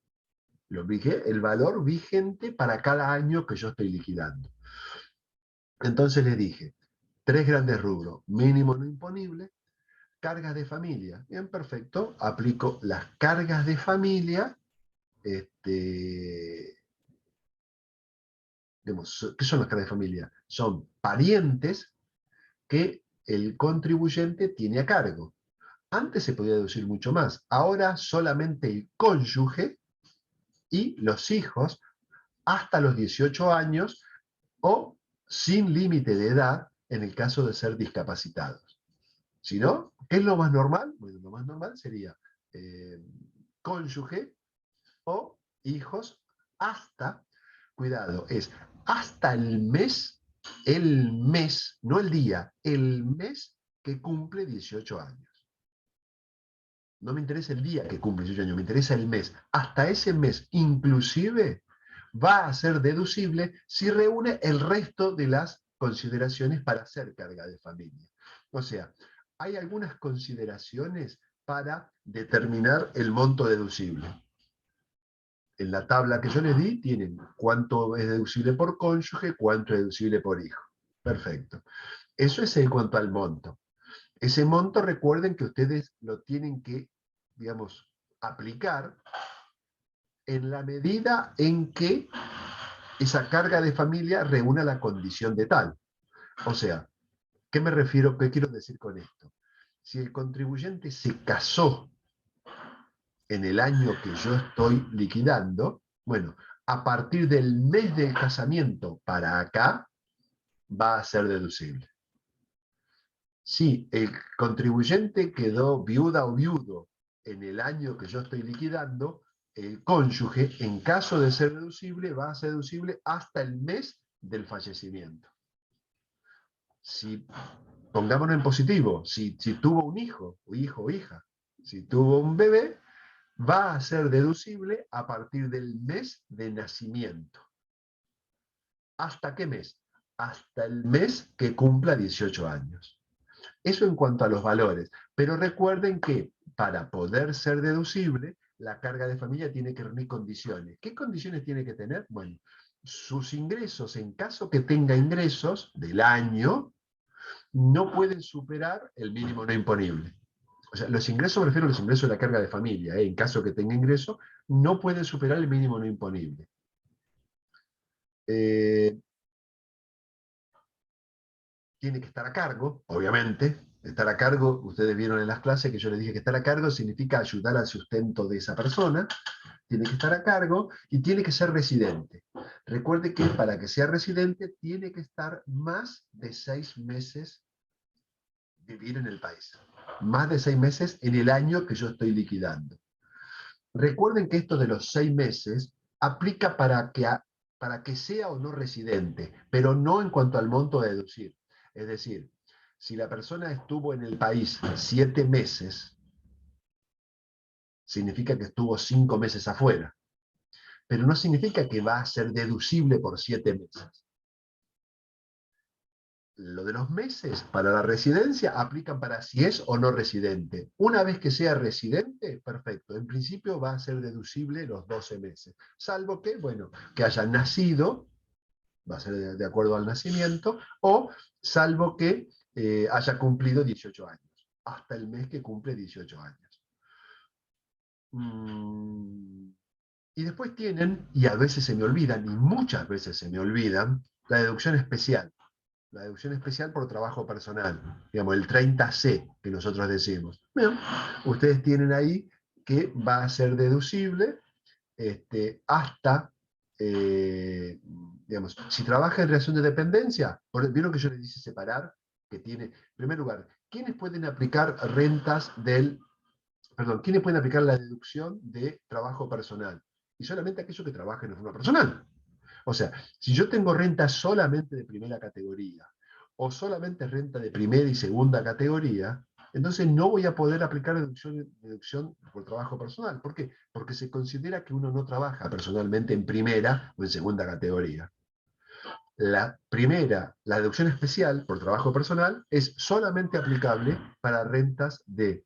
Lo apliqué el valor vigente para cada año que yo estoy liquidando. Entonces les dije, 3 grandes rubros: mínimo no imponible, cargas de familia. Bien, perfecto. Aplico las cargas de familia. Digamos, ¿qué son las cargas de familia? Son parientes que el contribuyente tiene a cargo. Antes se podía deducir mucho más. Ahora solamente el cónyuge y los hijos hasta los 18 años o sin límite de edad en el caso de ser discapacitados. Si no, ¿qué es lo más normal? Bueno, lo más normal sería cónyuge o hijos hasta, cuidado, es hasta el mes, no el día, el mes que cumple 18 años. No me interesa el día que cumple 18 años, me interesa el mes. Hasta ese mes, inclusive, va a ser deducible si reúne el resto de las consideraciones para hacer carga de familia. O sea, hay algunas consideraciones para determinar el monto deducible. En la tabla que yo les di tienen cuánto es deducible por cónyuge, cuánto es deducible por hijo. Perfecto. Eso es en cuanto al monto. Ese monto, recuerden que ustedes lo tienen que, digamos, aplicar en la medida en que esa carga de familia reúna la condición de tal. O sea, ¿qué me refiero? ¿Qué quiero decir con esto? Si el contribuyente se casó en el año que yo estoy liquidando, bueno, a partir del mes del casamiento para acá, va a ser deducible. Si el contribuyente quedó viuda o viudo en el año que yo estoy liquidando, el cónyuge, en caso de ser deducible, va a ser deducible hasta el mes del fallecimiento. Si, pongámonos en positivo, si tuvo un hijo o hija, si tuvo un bebé, va a ser deducible a partir del mes de nacimiento. ¿Hasta qué mes? Hasta el mes que cumpla 18 años. Eso en cuanto a los valores. Pero recuerden que para poder ser deducible, la carga de familia tiene que reunir condiciones. ¿Qué condiciones tiene que tener? Bueno, sus ingresos, en caso que tenga ingresos del año, no pueden superar el mínimo no imponible. O sea, los ingresos, me refiero a los ingresos de la carga de familia, en caso que tenga ingreso, no pueden superar el mínimo no imponible. Tiene que estar a cargo, obviamente. Estar a cargo, ustedes vieron en las clases que yo les dije que estar a cargo significa ayudar al sustento de esa persona. Tiene que estar a cargo y tiene que ser residente. Recuerde que para que sea residente tiene que estar más de 6 meses vivir en el país. Más de 6 meses en el año que yo estoy liquidando. Recuerden que esto de los 6 meses aplica para que sea o no residente, pero no en cuanto al monto a deducir. Es decir, si la persona estuvo en el país 7 meses, significa que estuvo 5 meses afuera, pero no significa que va a ser deducible por 7 meses. Lo de los meses para la residencia aplican para si es o no residente. Una vez que sea residente, perfecto. En principio va a ser deducible los 12 meses. Salvo que, bueno, que haya nacido, va a ser de acuerdo al nacimiento, o salvo que haya cumplido 18 años. Hasta el mes que cumple 18 años. Y después tienen, y a veces se me olvidan, y muchas veces se me olvidan, la deducción especial. La deducción especial por trabajo personal, digamos, el 30C que nosotros decimos. Bien, ustedes tienen ahí que va a ser deducible hasta, digamos, si trabaja en relación de dependencia, vieron que yo les dice separar, que tiene, en primer lugar, ¿quiénes pueden aplicar quiénes pueden aplicar la deducción de trabajo personal? Y solamente aquellos que trabajen de forma personal. O sea, si yo tengo renta solamente de primera categoría o solamente renta de primera y segunda categoría, entonces no voy a poder aplicar deducción por trabajo personal. ¿Por qué? Porque se considera que uno no trabaja personalmente en primera o en segunda categoría. La deducción especial por trabajo personal es solamente aplicable para rentas de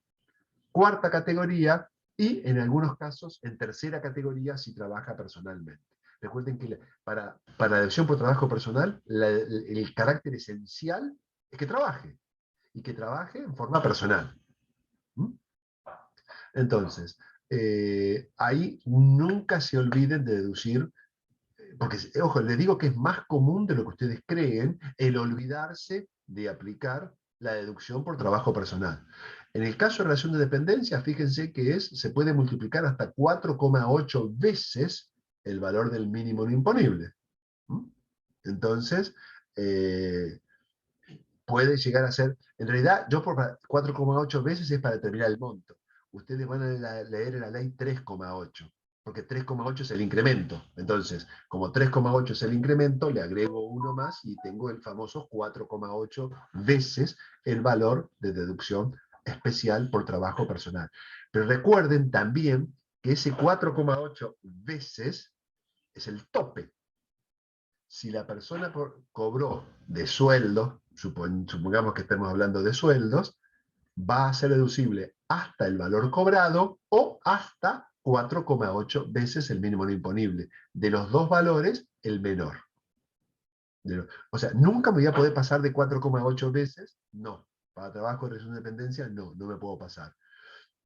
cuarta categoría y en algunos casos en tercera categoría si trabaja personalmente. Recuerden que para la deducción por trabajo personal, el carácter esencial es que trabaje, y que trabaje en forma personal. ¿Mm? Entonces, ahí nunca se olviden de deducir, porque, ojo, les digo que es más común de lo que ustedes creen el olvidarse de aplicar la deducción por trabajo personal. En el caso de relación de dependencia, fíjense que se puede multiplicar hasta 4,8 veces el valor del mínimo no imponible. Entonces, puede llegar a ser, en realidad, yo por 4,8 veces es para determinar el monto. Ustedes van a leer en la ley 3,8. porque 3,8 es el incremento. Entonces, como 3,8 es el incremento, le agrego uno más y tengo el famoso 4,8 veces el valor de deducción especial por trabajo personal. Pero recuerden también que ese 4,8 veces es el tope. Si la persona cobró de sueldo, supongamos que estemos hablando de sueldos, va a ser deducible hasta el valor cobrado o hasta 4,8 veces el mínimo no imponible. De los dos valores, el menor. O sea, nunca me voy a poder pasar de 4,8 veces, no. Para trabajo de reducción de dependencia, no, no me puedo pasar.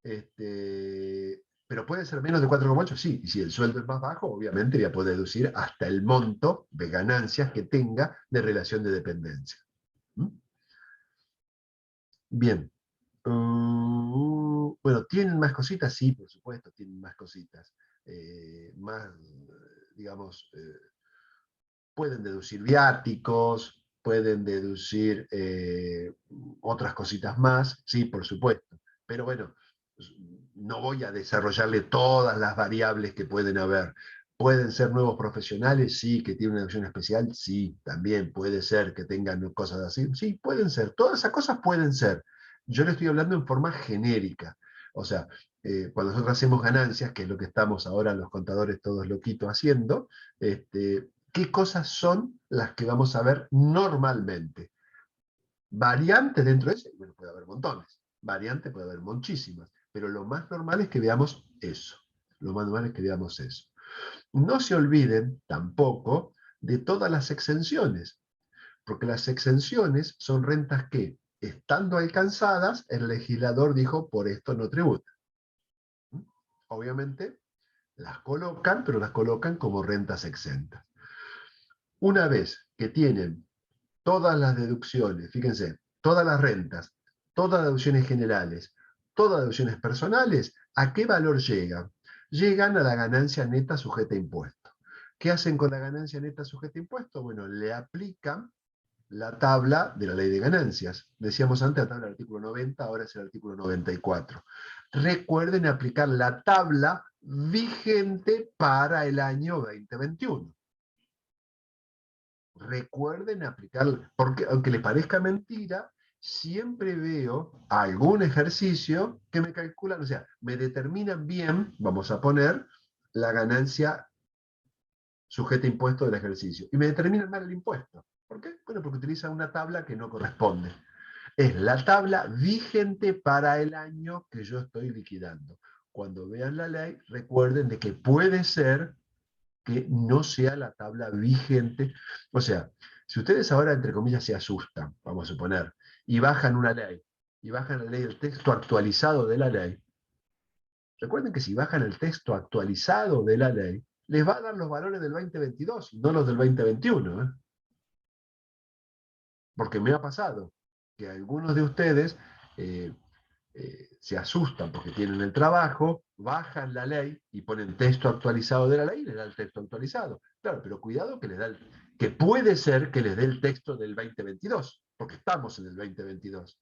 Pero puede ser menos de 4,8, sí. Y si el sueldo es más bajo, obviamente voy a poder deducir hasta el monto de ganancias que tenga de relación de dependencia. ¿Mm? Bien. Bueno, ¿tienen más cositas? Sí, por supuesto, tienen más cositas. Más, digamos, pueden deducir viáticos, pueden deducir otras cositas más, sí, por supuesto. Pero bueno, no voy a desarrollarle todas las variables que pueden haber. ¿Pueden ser nuevos profesionales? Sí. ¿Que tienen una deducción especial? Sí, también puede ser que tengan cosas así. Sí, pueden ser. Todas esas cosas pueden ser. Yo le estoy hablando en forma genérica. O sea, cuando nosotros hacemos ganancias, que es lo que estamos ahora los contadores todos loquitos haciendo, ¿qué cosas son las que vamos a ver normalmente? Variantes dentro de eso, bueno, puede haber montones. Variantes puede haber muchísimas. Pero lo más normal es que veamos eso. Lo más normal es que veamos eso. No se olviden tampoco de todas las exenciones, porque las exenciones son rentas que, estando alcanzadas, el legislador dijo, por esto no tributa. Obviamente, las colocan, pero las colocan como rentas exentas. Una vez que tienen todas las deducciones, fíjense, todas las rentas, todas las deducciones generales, todas las deducciones personales, ¿a qué valor llegan? Llegan a la ganancia neta sujeta a impuesto. ¿Qué hacen con la ganancia neta sujeta a impuesto? Bueno, le aplican la tabla de la ley de ganancias. Decíamos antes la tabla del artículo 90, ahora es el artículo 94. Recuerden aplicar la tabla vigente para el año 2021. Recuerden aplicarla, porque aunque les parezca mentira, siempre veo algún ejercicio que me calculan, o sea, me determinan bien, vamos a poner, la ganancia sujeta a impuesto del ejercicio, y me determinan mal el impuesto. ¿Por qué? Bueno, porque utilizan una tabla que no corresponde. Es la tabla vigente para el año que yo estoy liquidando. Cuando vean la ley, recuerden de que puede ser que no sea la tabla vigente. O sea, si ustedes ahora, entre comillas, se asustan, vamos a suponer, y bajan una ley, y bajan la ley, el texto actualizado de la ley, recuerden que si bajan el texto actualizado de la ley, les va a dar los valores del 2022 y no los del 2021. Porque me ha pasado que algunos de ustedes se asustan porque tienen el trabajo, bajan la ley y ponen texto actualizado de la ley y les da el texto actualizado. Claro, pero cuidado que les da que puede ser que les dé el texto del 2022, porque estamos en el 2022.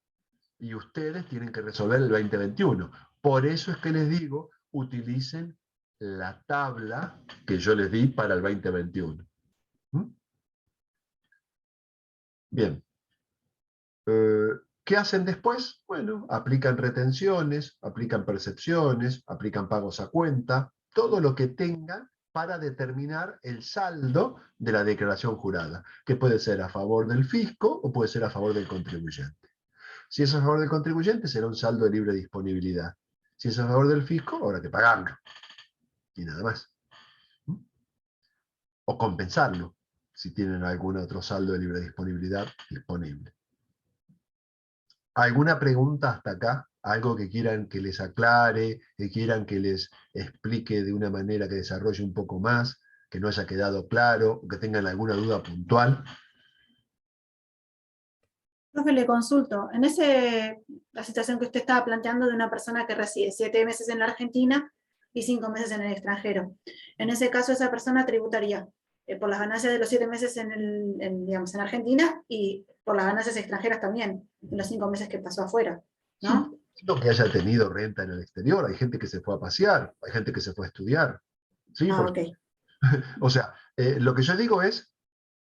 Y ustedes tienen que resolver el 2021. Por eso es que les digo, utilicen la tabla que yo les di para el 2021. ¿Mm? Bien. ¿Qué hacen después? Bueno, aplican retenciones, aplican percepciones, aplican pagos a cuenta, todo lo que tengan para determinar el saldo de la declaración jurada, que puede ser a favor del fisco o puede ser a favor del contribuyente. Si es a favor del contribuyente, será un saldo de libre disponibilidad. Si es a favor del fisco, habrá que pagarlo. Y nada más. O compensarlo, si tienen algún otro saldo de libre disponibilidad disponible. ¿Alguna pregunta hasta acá? ¿Algo que quieran que les aclare, que quieran que les explique de una manera que desarrolle un poco más, que no haya quedado claro, o que tengan alguna duda puntual? Profe, le consulto, la situación que usted estaba planteando de una persona que reside 7 meses en la Argentina y 5 meses en el extranjero. En ese caso, esa persona tributaría por las ganancias de los 7 meses digamos, en Argentina y por las ganancias extranjeras también, en los 5 meses que pasó afuera, ¿no? Sí, no que haya tenido renta en el exterior, hay gente que se fue a pasear, hay gente que se fue a estudiar. ¿sí? Ah, ok. O sea, lo que yo digo es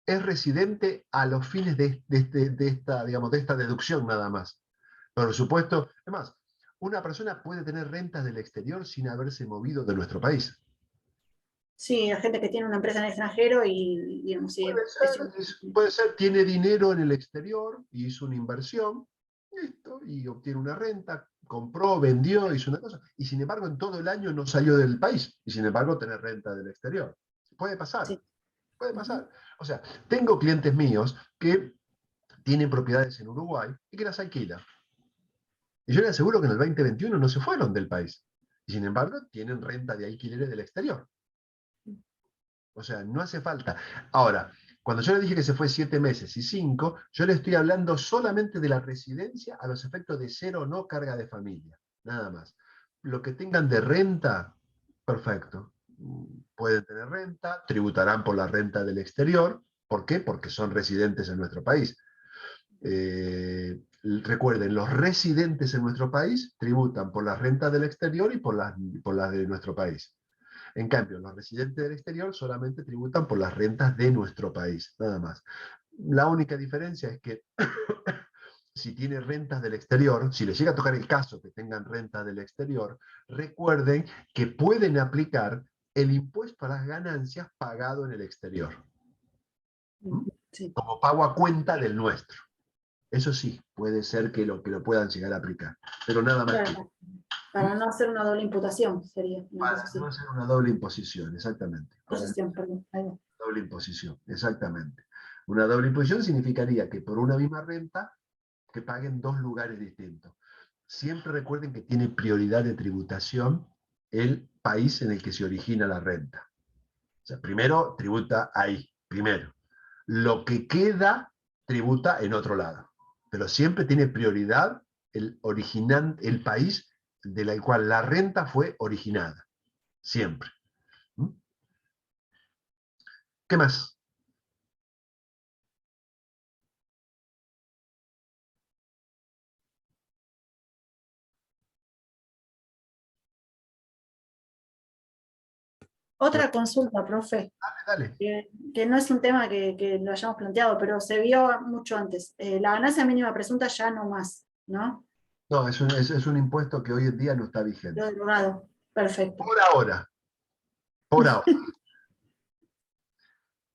residente a los fines digamos, de esta deducción nada más. Por supuesto, además, una persona puede tener rentas del exterior sin haberse movido de nuestro país. Sí, la gente que tiene una empresa en el extranjero y digamos, sí, Puede ser, tiene dinero en el exterior, hizo una inversión, listo, y obtiene una renta, compró, vendió, hizo una cosa, y sin embargo en todo el año no salió del país, y sin embargo tener renta del exterior. Puede pasar, sí. puede Ujú. pasar. O sea, tengo clientes míos que tienen propiedades en Uruguay y que las alquilan. Y yo les aseguro que en el 2021 no se fueron del país. Y sin embargo, tienen renta de alquileres del exterior. O sea, no hace falta. Ahora, cuando yo le dije que se fue 7 meses y 5, yo le estoy hablando solamente de la residencia a los efectos de cero o no carga de familia. Nada más. Lo que tengan de renta, perfecto. Pueden tener renta, tributarán por la renta del exterior. ¿Por qué? Porque son residentes en nuestro país. Recuerden, los residentes en nuestro país tributan por las rentas del exterior y por las de nuestro país. En cambio, los residentes del exterior solamente tributan por las rentas de nuestro país, nada más. La única diferencia es que si tienen rentas del exterior, si les llega a tocar el caso que tengan rentas del exterior, recuerden que pueden aplicar el impuesto a las ganancias pagado en el exterior, Sí. como pago a cuenta del nuestro. Eso sí, puede ser que lo puedan llegar a aplicar, pero nada más que Claro, para no hacer una doble imputación, sería una cosa para no así. hacer una doble imposición, exactamente. Para no Posición, perdón. Ahí va. doble imposición, exactamente. Una doble imposición significaría que por una misma renta que paguen dos lugares distintos. Siempre recuerden que tiene prioridad de tributación el país en el que se origina la renta. O sea, primero tributa ahí, primero. Lo que queda tributa en otro lado. Pero siempre tiene prioridad el país del cual la renta fue originada. Siempre. ¿Mm? ¿Qué más? Otra consulta, profe, Dale. que no es un tema que lo hayamos planteado, pero se vio mucho antes. La ganancia mínima presunta ya no más, ¿no? No, es un impuesto que hoy en día no está Lo vigente. derogado. Perfecto. Por ahora, por ahora,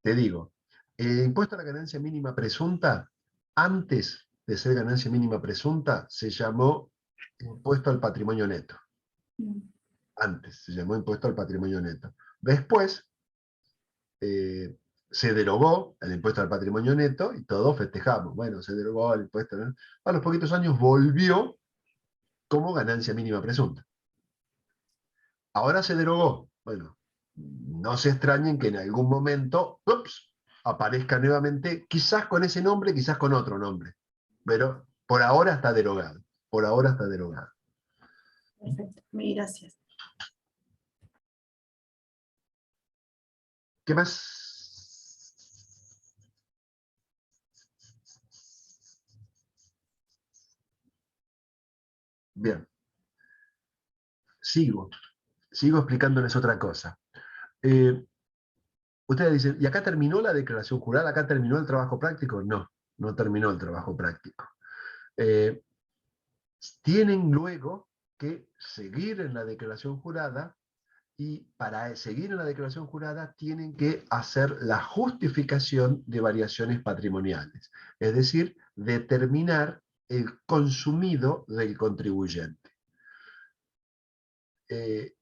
te digo, impuesto a la ganancia mínima presunta, antes de ser ganancia mínima presunta, se llamó impuesto al patrimonio neto. Antes se llamó impuesto al patrimonio neto. Después eh, se derogó el impuesto al patrimonio neto y todos festejamos. Bueno, se derogó el impuesto, ¿no? A los poquitos años volvió como ganancia mínima presunta. Ahora se derogó. Bueno, no se extrañen que en algún momento ups, aparezca nuevamente, quizás con ese nombre, quizás con otro nombre. Pero por ahora está derogado. Por ahora está derogado. Perfecto. Mil gracias. ¿Qué más? Bien, sigo. Sigo explicándoles otra cosa. Eh, Ustedes dicen, ¿y acá terminó la declaración jurada? ¿Acá terminó el trabajo práctico? No, no terminó el trabajo práctico. Eh, Tienen luego que seguir en la declaración jurada y para seguir en la declaración jurada tienen que hacer la justificación de variaciones patrimoniales, es decir, determinar el consumido del contribuyente.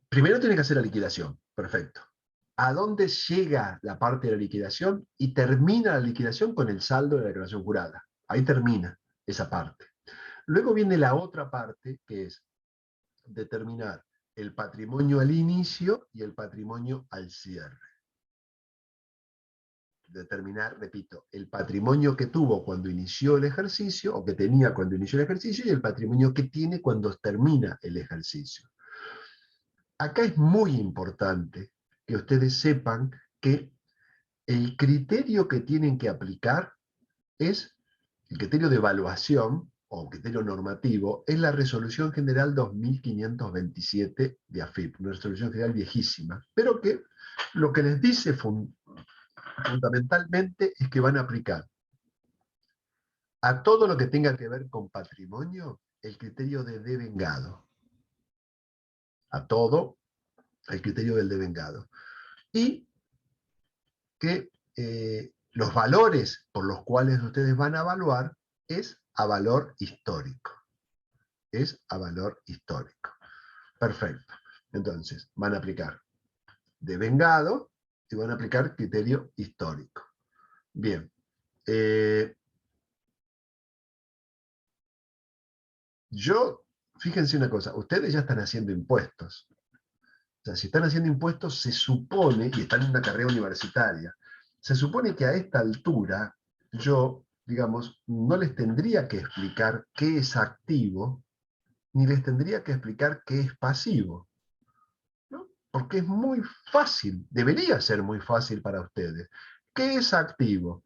Primero tienen que hacer la liquidación, perfecto. ¿A dónde llega la parte de la liquidación? Y termina la liquidación con el saldo de la declaración jurada. Ahí termina esa parte. Luego viene la otra parte, que es determinar el patrimonio al inicio y el patrimonio al cierre. Determinar, repito, el patrimonio que tuvo cuando inició el ejercicio, o que tenía cuando inició el ejercicio, y el patrimonio que tiene cuando termina el ejercicio. Acá es muy importante que ustedes sepan que el criterio que tienen que aplicar es el criterio de evaluación o criterio normativo, es la Resolución General 2527 de AFIP, una resolución general viejísima, pero que lo que les dice fundamentalmente es que van a aplicar a todo lo que tenga que ver con patrimonio el criterio de devengado. A todo el criterio del devengado. Y que los valores por los cuales ustedes van a evaluar es a valor histórico. Es a valor histórico. Perfecto. Entonces, van a aplicar devengado y van a aplicar criterio histórico. Bien. Fíjense una cosa, ustedes ya están haciendo impuestos. O sea, si están haciendo impuestos, se supone, y están en una carrera universitaria, se supone que a esta altura yo, digamos, no les tendría que explicar qué es activo, ni les tendría que explicar qué es pasivo, ¿no? Porque es muy fácil, debería ser muy fácil para ustedes. ¿Qué es activo?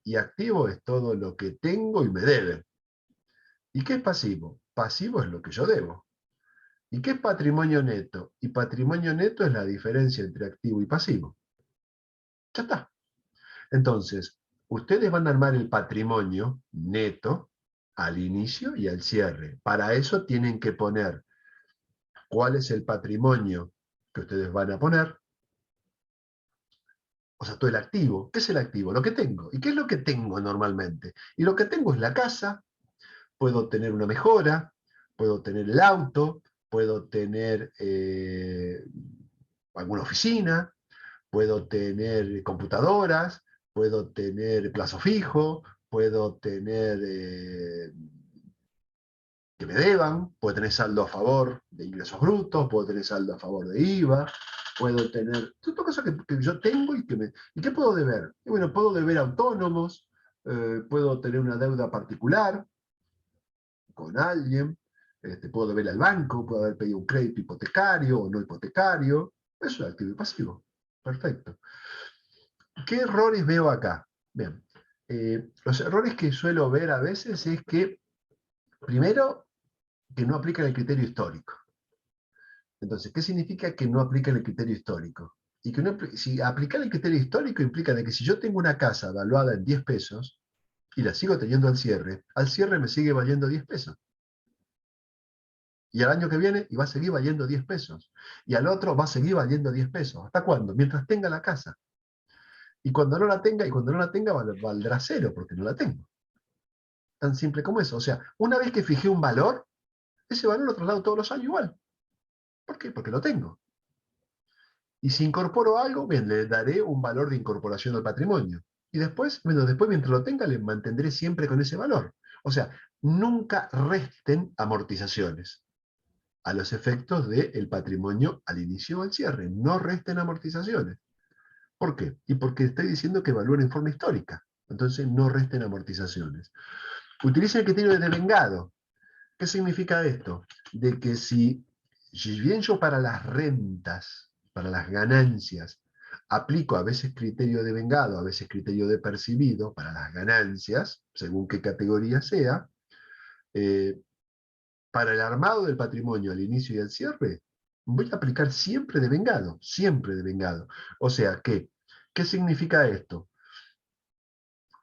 Y activo es todo lo que tengo y me deben. ¿Y qué es pasivo? Pasivo es lo que yo debo. ¿Y qué es patrimonio neto? Y patrimonio neto es la diferencia entre activo y pasivo. Ya está. Entonces, ustedes van a armar el patrimonio neto al inicio y al cierre. Para eso tienen que poner cuál es el patrimonio que ustedes van a poner. O sea, todo el activo. ¿Qué es el activo? Lo que tengo. ¿Y qué es lo que tengo normalmente? Y lo que tengo es la casa, puedo tener una mejora, puedo tener el auto, puedo tener alguna oficina, puedo tener computadoras, puedo tener plazo fijo, puedo tener que me deban, puedo tener saldo a favor de ingresos brutos, puedo tener saldo a favor de IVA, puedo tener todas cosas que yo tengo ¿y qué puedo deber? Y bueno, puedo deber a autónomos, puedo tener una deuda particular con alguien, puedo deber al banco, puedo haber pedido un crédito hipotecario o no hipotecario, eso es activo y pasivo. Perfecto. ¿Qué errores veo acá? Bien, los errores que suelo ver a veces es que, primero, que no aplican el criterio histórico. Entonces, ¿qué significa que no aplican el criterio histórico? Y que no, si aplicar el criterio histórico implica de que si yo tengo una casa valuada en 10 pesos y la sigo teniendo al cierre me sigue valiendo 10 pesos. Y al año que viene y va a seguir valiendo 10 pesos. Y al otro va a seguir valiendo 10 pesos. ¿Hasta cuándo? Mientras tenga la casa. Y cuando no la tenga, valdrá cero, porque no la tengo. Tan simple como eso. O sea, una vez que fijé un valor, ese valor lo traslado todos los años igual. ¿Por qué? Porque lo tengo. Y si incorporo algo, bien, le daré un valor de incorporación al patrimonio. Y después, bueno, después mientras lo tenga, le mantendré siempre con ese valor. O sea, nunca resten amortizaciones a los efectos del patrimonio al inicio o al cierre. No resten amortizaciones. ¿Por qué? Y porque estoy diciendo que evalúen en forma histórica. Entonces, no resten amortizaciones. Utilicen el criterio de devengado. ¿Qué significa esto? De que si bien yo para las rentas, para las ganancias, aplico a veces criterio de vengado, a veces criterio de percibido para las ganancias, según qué categoría sea, eh, para el armado del patrimonio al inicio y al cierre, voy a aplicar siempre de vengado, siempre de vengado. O sea que, ¿qué significa esto?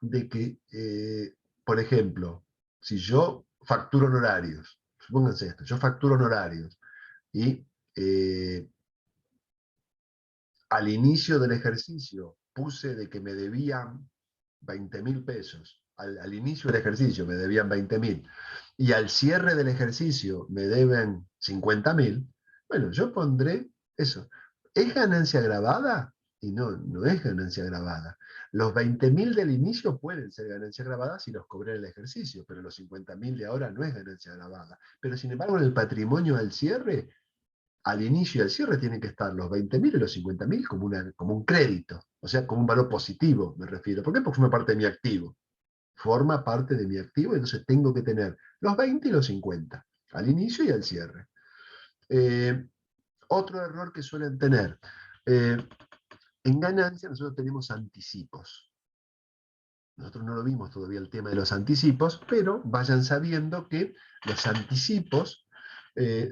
De que, por ejemplo, si yo facturo honorarios, supónganse esto, yo facturo honorarios y al inicio del ejercicio puse de que me debían 20.000 pesos, al inicio del ejercicio me debían 20.000 y al cierre del ejercicio me deben 50.000, bueno, yo pondré eso. ¿Es ganancia grabada? Y no, no es ganancia grabada. Los 20.000 del inicio pueden ser ganancia grabada si los cobré en el ejercicio, pero los 50.000 de ahora no es ganancia grabada. Pero sin embargo, en el patrimonio al cierre, al inicio y al cierre tienen que estar los 20.000 y los 50.000 como un crédito, o sea, como un valor positivo, me refiero. ¿Por qué? Porque forma parte de mi activo. Forma parte de mi activo, entonces tengo que tener los 20 y los 50, al inicio y al cierre. Otro error que suelen tener, en ganancia nosotros tenemos anticipos. nosotros no lo vimos todavía el tema de los anticipos, pero vayan sabiendo que los anticipos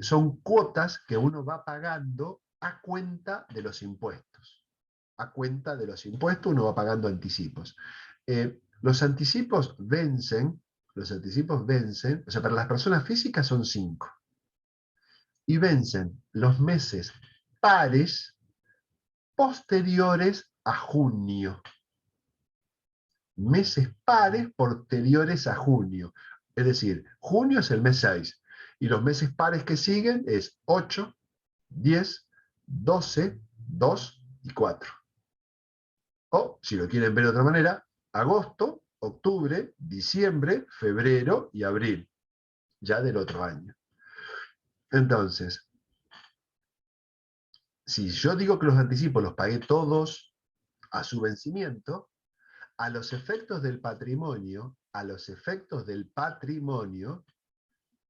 son cuotas que uno va pagando a cuenta de los impuestos. A cuenta de los impuestos uno va pagando anticipos. Los anticipos vencen, o sea, para las personas físicas son 5. Y vencen los meses pares posteriores a junio. Meses pares posteriores a junio. Es decir, junio es el mes 6. Y los meses pares que siguen es 8, 10, 12, 2 y 4. O, si lo quieren ver de otra manera, agosto, octubre, diciembre, febrero y abril, ya del otro año. Entonces, si yo digo que los anticipos los pagué todos a su vencimiento, a los efectos del patrimonio,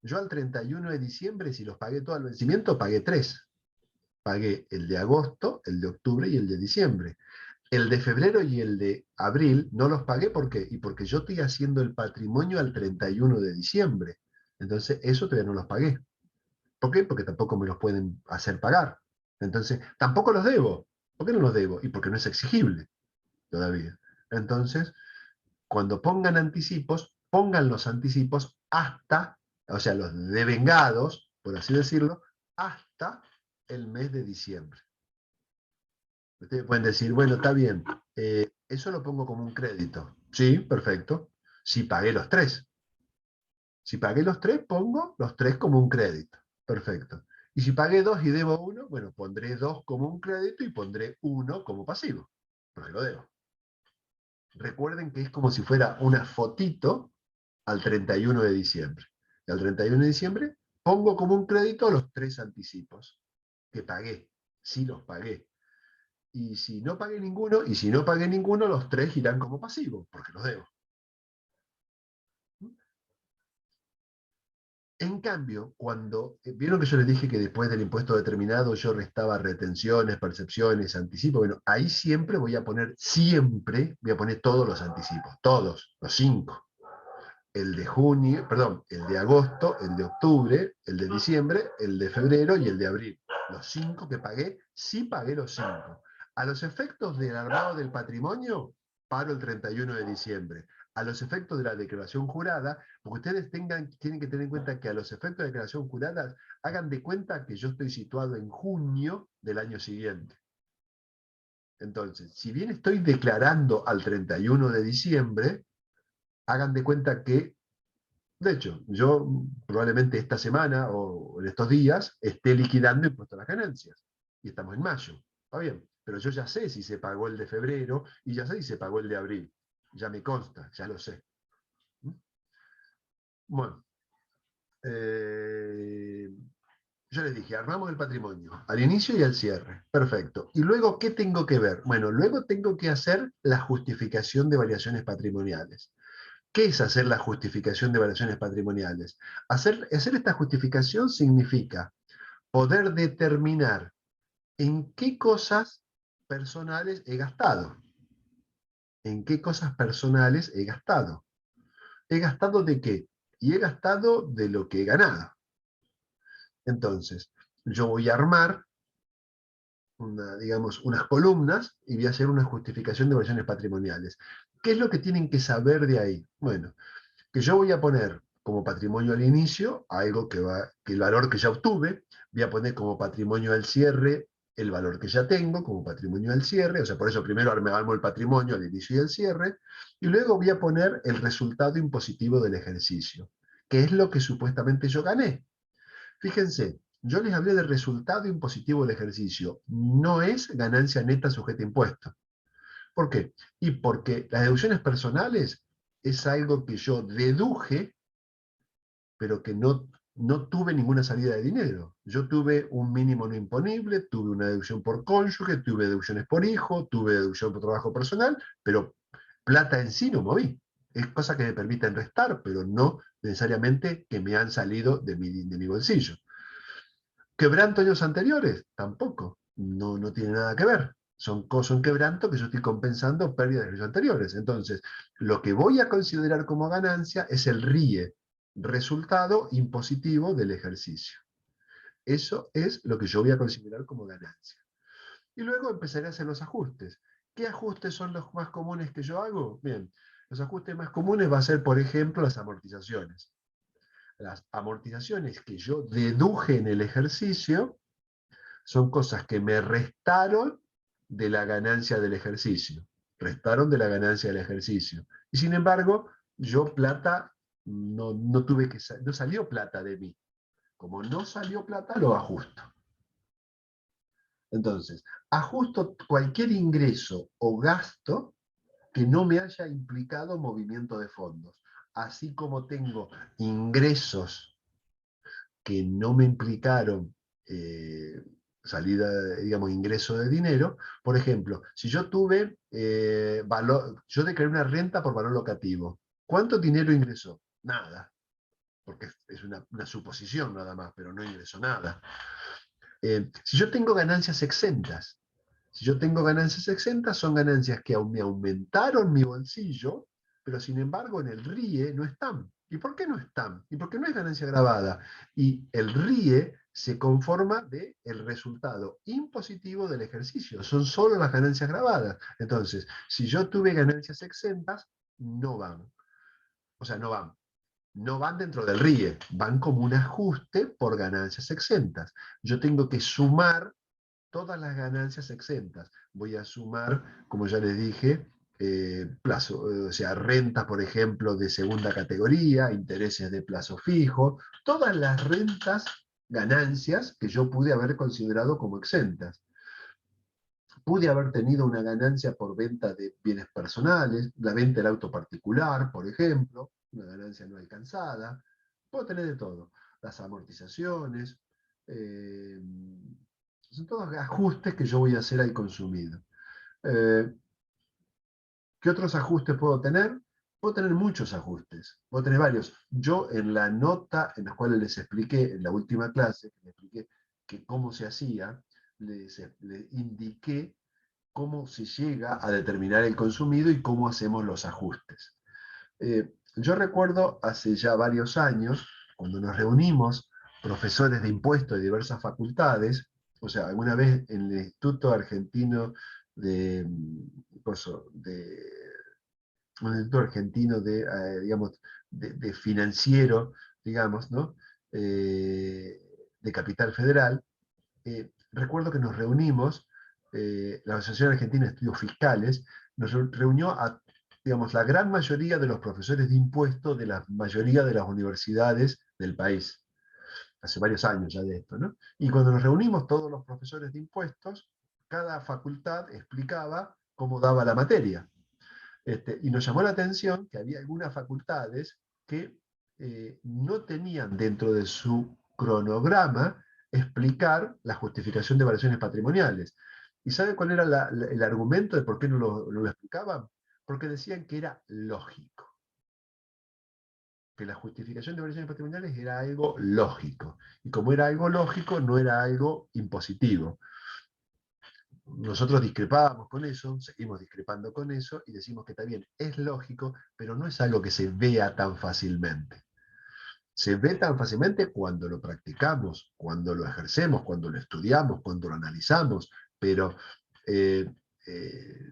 yo al 31 de diciembre, si los pagué todo al vencimiento, pagué 3. Pagué el de agosto, el de octubre y el de diciembre. El de febrero y el de abril no los pagué, ¿por qué? Y porque yo estoy haciendo el patrimonio al 31 de diciembre. Entonces, eso todavía no los pagué. ¿Por qué? Porque tampoco me los pueden hacer pagar. Entonces, tampoco los debo. ¿Por qué no los debo? Y porque no es exigible todavía. Entonces, cuando pongan anticipos, pongan los anticipos hasta, o sea, los devengados, por así decirlo, hasta el mes de diciembre. Ustedes pueden decir, bueno, está bien, eso lo pongo como un crédito. Sí, perfecto. Si pagué los 3. Si pagué los 3, pongo los 3 como un crédito. Perfecto. Y si pagué 2 y debo 1, bueno, pondré 2 como un crédito y pondré 1 como pasivo, porque lo debo. Recuerden que es como si fuera una fotito al 31 de diciembre. Y al 31 de diciembre pongo como un crédito los 3 anticipos que pagué. Sí los pagué. Y si no pagué ninguno, los 3 irán como pasivos, porque los debo. En cambio, cuando vieron que yo les dije que después del impuesto determinado yo restaba retenciones, percepciones, anticipos, bueno, ahí siempre voy a poner todos los anticipos, todos, los 5. El de junio, perdón, el de agosto, el de octubre, el de diciembre, el de febrero y el de abril. Los 5 que pagué, sí pagué los 5. A los efectos del armado del patrimonio, paro el 31 de diciembre. A los efectos de la declaración jurada, porque ustedes tienen que tener en cuenta que a los efectos de declaración jurada, hagan de cuenta que yo estoy situado en junio del año siguiente. Entonces, si bien estoy declarando al 31 de diciembre, hagan de cuenta que, de hecho, yo probablemente esta semana o en estos días esté liquidando impuesto a las ganancias. Y estamos en mayo. Está bien. Pero yo ya sé si se pagó el de febrero y ya sé si se pagó el de abril. Ya me consta, ya lo sé. Bueno. Yo les dije, armamos el patrimonio, al inicio y al cierre. Perfecto. ¿Y luego qué tengo que ver? Bueno, luego tengo que hacer la justificación de variaciones patrimoniales. ¿Qué es hacer la justificación de variaciones patrimoniales? Hacer esta justificación significa poder determinar en qué cosas personales he gastado. ¿En qué cosas personales he gastado? ¿He gastado de qué? Y he gastado de lo que he ganado. Entonces, yo voy a armar unas columnas y voy a hacer una justificación de variaciones patrimoniales. ¿Qué es lo que tienen que saber de ahí? Bueno, que yo voy a poner como patrimonio al inicio algo que el valor que ya obtuve, voy a poner como patrimonio al cierre el valor que ya tengo como patrimonio al cierre, o sea, por eso primero armo el patrimonio al inicio y al cierre, y luego voy a poner el resultado impositivo del ejercicio, que es lo que supuestamente yo gané. Fíjense, yo les hablé del resultado impositivo del ejercicio, no es ganancia neta sujeta a impuesto. ¿Por qué? Y porque las deducciones personales es algo que yo deduje, pero que no tuve ninguna salida de dinero. Yo tuve un mínimo no imponible, tuve una deducción por cónyuge, tuve deducciones por hijo, tuve deducción por trabajo personal, pero plata en sí no moví. Es cosa que me permiten restar, pero no necesariamente que me han salido de mi bolsillo. ¿Quebranto años anteriores? Tampoco. No tiene nada que ver. son quebrantos que yo estoy compensando pérdidas de ejercicios anteriores. Entonces, lo que voy a considerar como ganancia es el RIE, resultado impositivo del ejercicio. Eso es lo que yo voy a considerar como ganancia. Y luego empezaré a hacer los ajustes. ¿Qué ajustes son los más comunes que yo hago? Bien, los ajustes más comunes va a ser, por ejemplo, las amortizaciones. Las amortizaciones que yo deduje en el ejercicio son cosas que me restaron de la ganancia del ejercicio. Restaron de la ganancia del ejercicio. Y sin embargo, yo plata, no tuve que, no salió plata de mí. Como no salió plata, lo ajusto. Entonces, ajusto cualquier ingreso o gasto que no me haya implicado movimiento de fondos. Así como tengo ingresos que no me implicaron salida, digamos, ingreso de dinero. Por ejemplo, si yo tuve yo declaré una renta por valor locativo, ¿cuánto dinero ingresó? Nada, porque es una suposición nada más, pero no ingresó nada. Si yo tengo ganancias exentas, son ganancias que me aumentaron mi bolsillo, pero sin embargo en el RIE no están. ¿Y por qué no están? Y porque no es ganancia grabada. Y el RIE se conforma del resultado impositivo del ejercicio. Son solo las ganancias grabadas. Entonces, si yo tuve ganancias exentas, no van. O sea, no van dentro del RIE, van como un ajuste por ganancias exentas. Yo tengo que sumar todas las ganancias exentas. Voy a sumar, como ya les dije, plazo, o sea, rentas, por ejemplo, de segunda categoría, intereses de plazo fijo, todas las rentas, ganancias que yo pude haber considerado como exentas. Pude haber tenido una ganancia por venta de bienes personales, la venta del auto particular, por ejemplo, una ganancia no alcanzada. Puedo tener de todo. Las amortizaciones, son todos ajustes que yo voy a hacer al consumido. ¿Qué otros ajustes puedo tener? Puedo tener muchos ajustes, puedo tener varios. Yo en la nota en la cual les expliqué, en la última clase, les expliqué que cómo se hacía, les indiqué cómo se llega a determinar el consumido y cómo hacemos los ajustes. Yo recuerdo hace ya varios años, cuando nos reunimos, profesores de impuestos de diversas facultades, o sea, alguna vez en el Instituto Argentino de, un Instituto Argentino digamos, de financiero, digamos, ¿no? De Capital Federal, recuerdo que nos reunimos, la Asociación Argentina de Estudios Fiscales, nos reunió a, digamos, la gran mayoría de los profesores de impuestos de la mayoría de las universidades del país. Hace varios años ya de esto, ¿no? Y cuando nos reunimos todos los profesores de impuestos, cada facultad explicaba cómo daba la materia. Y nos llamó la atención que había algunas facultades que no tenían dentro de su cronograma explicar la justificación de variaciones patrimoniales. ¿Y sabe cuál era el argumento de por qué no lo explicaban? Porque decían que era lógico. Que la justificación de variaciones patrimoniales era algo lógico. Y como era algo lógico, no era algo impositivo. Nosotros discrepábamos con eso, seguimos discrepando con eso, y decimos que también es lógico, pero no es algo que se vea tan fácilmente. Se ve tan fácilmente cuando lo practicamos, cuando lo ejercemos, cuando lo estudiamos, cuando lo analizamos, pero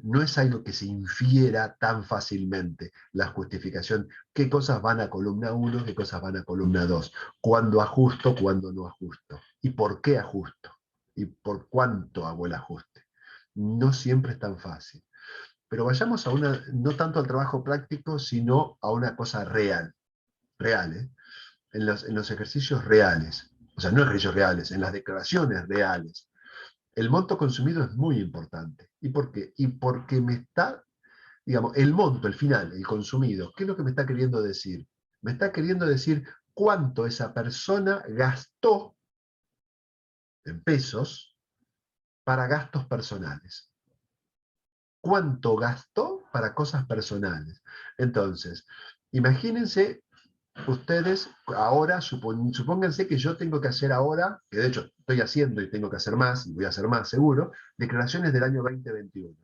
no es algo que se infiera tan fácilmente la justificación. ¿Qué cosas van a columna 1, qué cosas van a columna 2? ¿Cuándo ajusto, cuándo no ajusto? ¿Y por qué ajusto? ¿Y por cuánto hago el ajuste? No siempre es tan fácil. Pero vayamos a no tanto al trabajo práctico, sino a una cosa real. Real, ¿eh? En los ejercicios reales. O sea, no ejercicios reales, en las declaraciones reales. El monto consumido es muy importante. ¿Y por qué? Y porque me está, digamos, el monto, el final, el consumido, ¿qué es lo que me está queriendo decir? Me está queriendo decir cuánto esa persona gastó en pesos para gastos personales. ¿Cuánto gastó para cosas personales? Entonces, imagínense ustedes ahora, supónganse que yo tengo que hacer ahora, que de hecho estoy haciendo y tengo que hacer más, y voy a hacer más seguro, declaraciones del año 2021.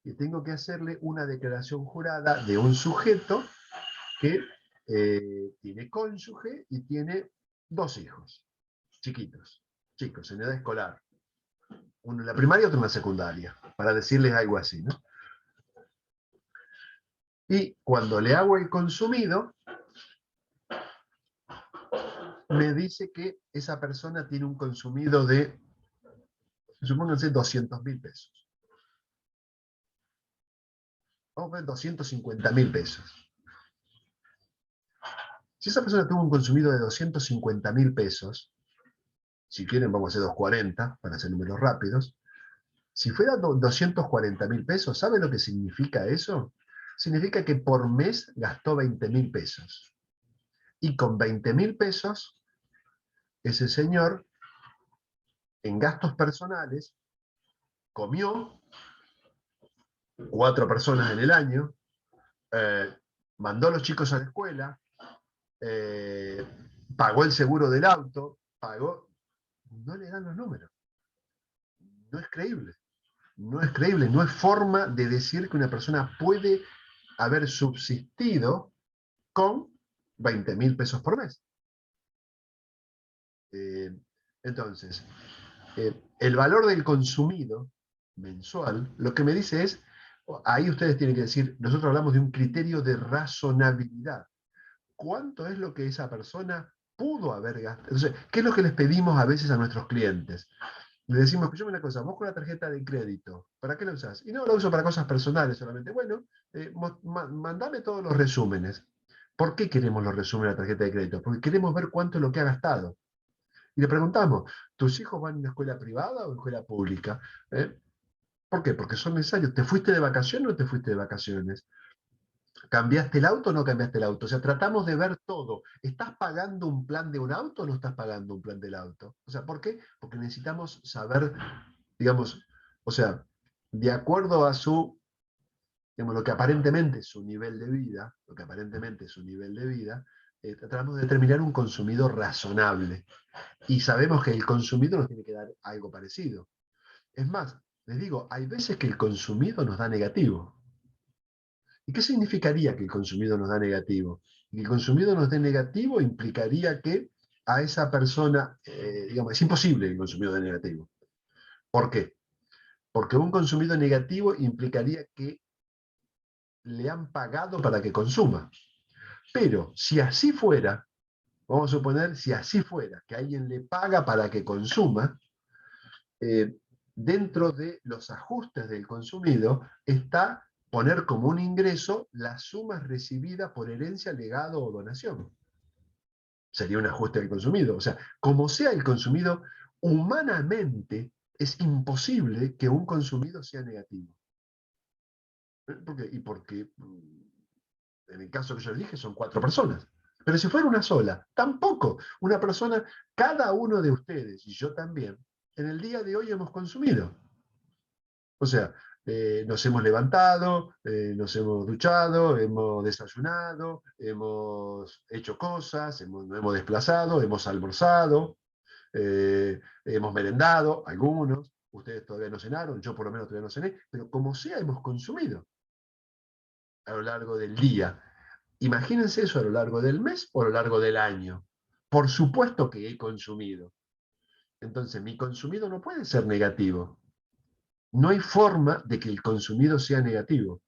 Y tengo que hacerle una declaración jurada de un sujeto que tiene cónyuge y tiene 2 hijos, chiquitos, chicos, en edad escolar. Uno en la primaria y otro en la secundaria, para decirles algo así, ¿no? Y cuando le hago el consumido, me dice que esa persona tiene un consumido de, supónganse, 200.000 pesos. Vamos a ver, 250.000 pesos. Si esa persona tuvo un consumido de 250.000 pesos, si quieren vamos a hacer 240 para hacer números rápidos, si fuera 240.000 pesos, ¿sabe lo que significa eso? Significa que por mes gastó 20.000 pesos. Y con 20.000 pesos, ese señor, en gastos personales, comió 4 personas en el año, mandó a los chicos a la escuela, pagó el seguro del auto, pagó... No le dan los números. No es creíble. No es creíble. No es forma de decir que una persona puede haber subsistido con 20.000 pesos por mes. Entonces, el valor del consumido mensual, lo que me dice es, ahí ustedes tienen que decir, nosotros hablamos de un criterio de razonabilidad. ¿Cuánto es lo que esa persona pudo haber gastado? Entonces, ¿qué es lo que les pedimos a veces a nuestros clientes? Le decimos, escúchame una cosa, vos con la tarjeta de crédito, ¿para qué la usás? Y no, la uso para cosas personales solamente. Bueno, mandame todos los resúmenes. ¿Por qué queremos los resúmenes de la tarjeta de crédito? Porque queremos ver cuánto es lo que ha gastado. Y le preguntamos, ¿tus hijos van a una escuela privada o escuela pública? ¿Por qué? Porque son necesarios. ¿Te fuiste de vacaciones o no te fuiste de vacaciones? ¿Cambiaste el auto o no cambiaste el auto? O sea, tratamos de ver todo. ¿Estás pagando un plan de un auto o no estás pagando un plan del auto? O sea, ¿por qué? Porque necesitamos saber, digamos, o sea, de acuerdo a su, digamos, lo que aparentemente es su nivel de vida, lo que aparentemente es su nivel de vida, tratamos de determinar un consumido razonable. Y sabemos que el consumido nos tiene que dar algo parecido. Es más, les digo, hay veces que el consumido nos da negativo. ¿Y qué significaría que el consumido nos da negativo? Que el consumido nos dé negativo implicaría que a esa persona, digamos, es imposible que el consumido dé negativo. ¿Por qué? Porque un consumido negativo implicaría que le han pagado para que consuma. Pero si así fuera, vamos a suponer, si así fuera, que alguien le paga para que consuma, dentro de los ajustes del consumido está poner como un ingreso las sumas recibidas por herencia, legado o donación. Sería un ajuste del consumido. O sea, como sea el consumido, humanamente es imposible que un consumido sea negativo. ¿Por qué? Y porque en el caso que yo les dije son 4 personas. Pero si fuera una sola, tampoco. Una persona, cada uno de ustedes, y yo también, en el día de hoy hemos consumido. O sea, nos hemos levantado, nos hemos duchado, hemos desayunado, hemos hecho cosas, nos hemos desplazado, hemos almorzado, hemos merendado, algunos, ustedes todavía no cenaron, yo por lo menos todavía no cené, pero como sea hemos consumido a lo largo del día. Imagínense eso a lo largo del mes o a lo largo del año. Por supuesto que he consumido. Entonces, mi consumido no puede ser negativo. No hay forma de que el consumido sea negativo,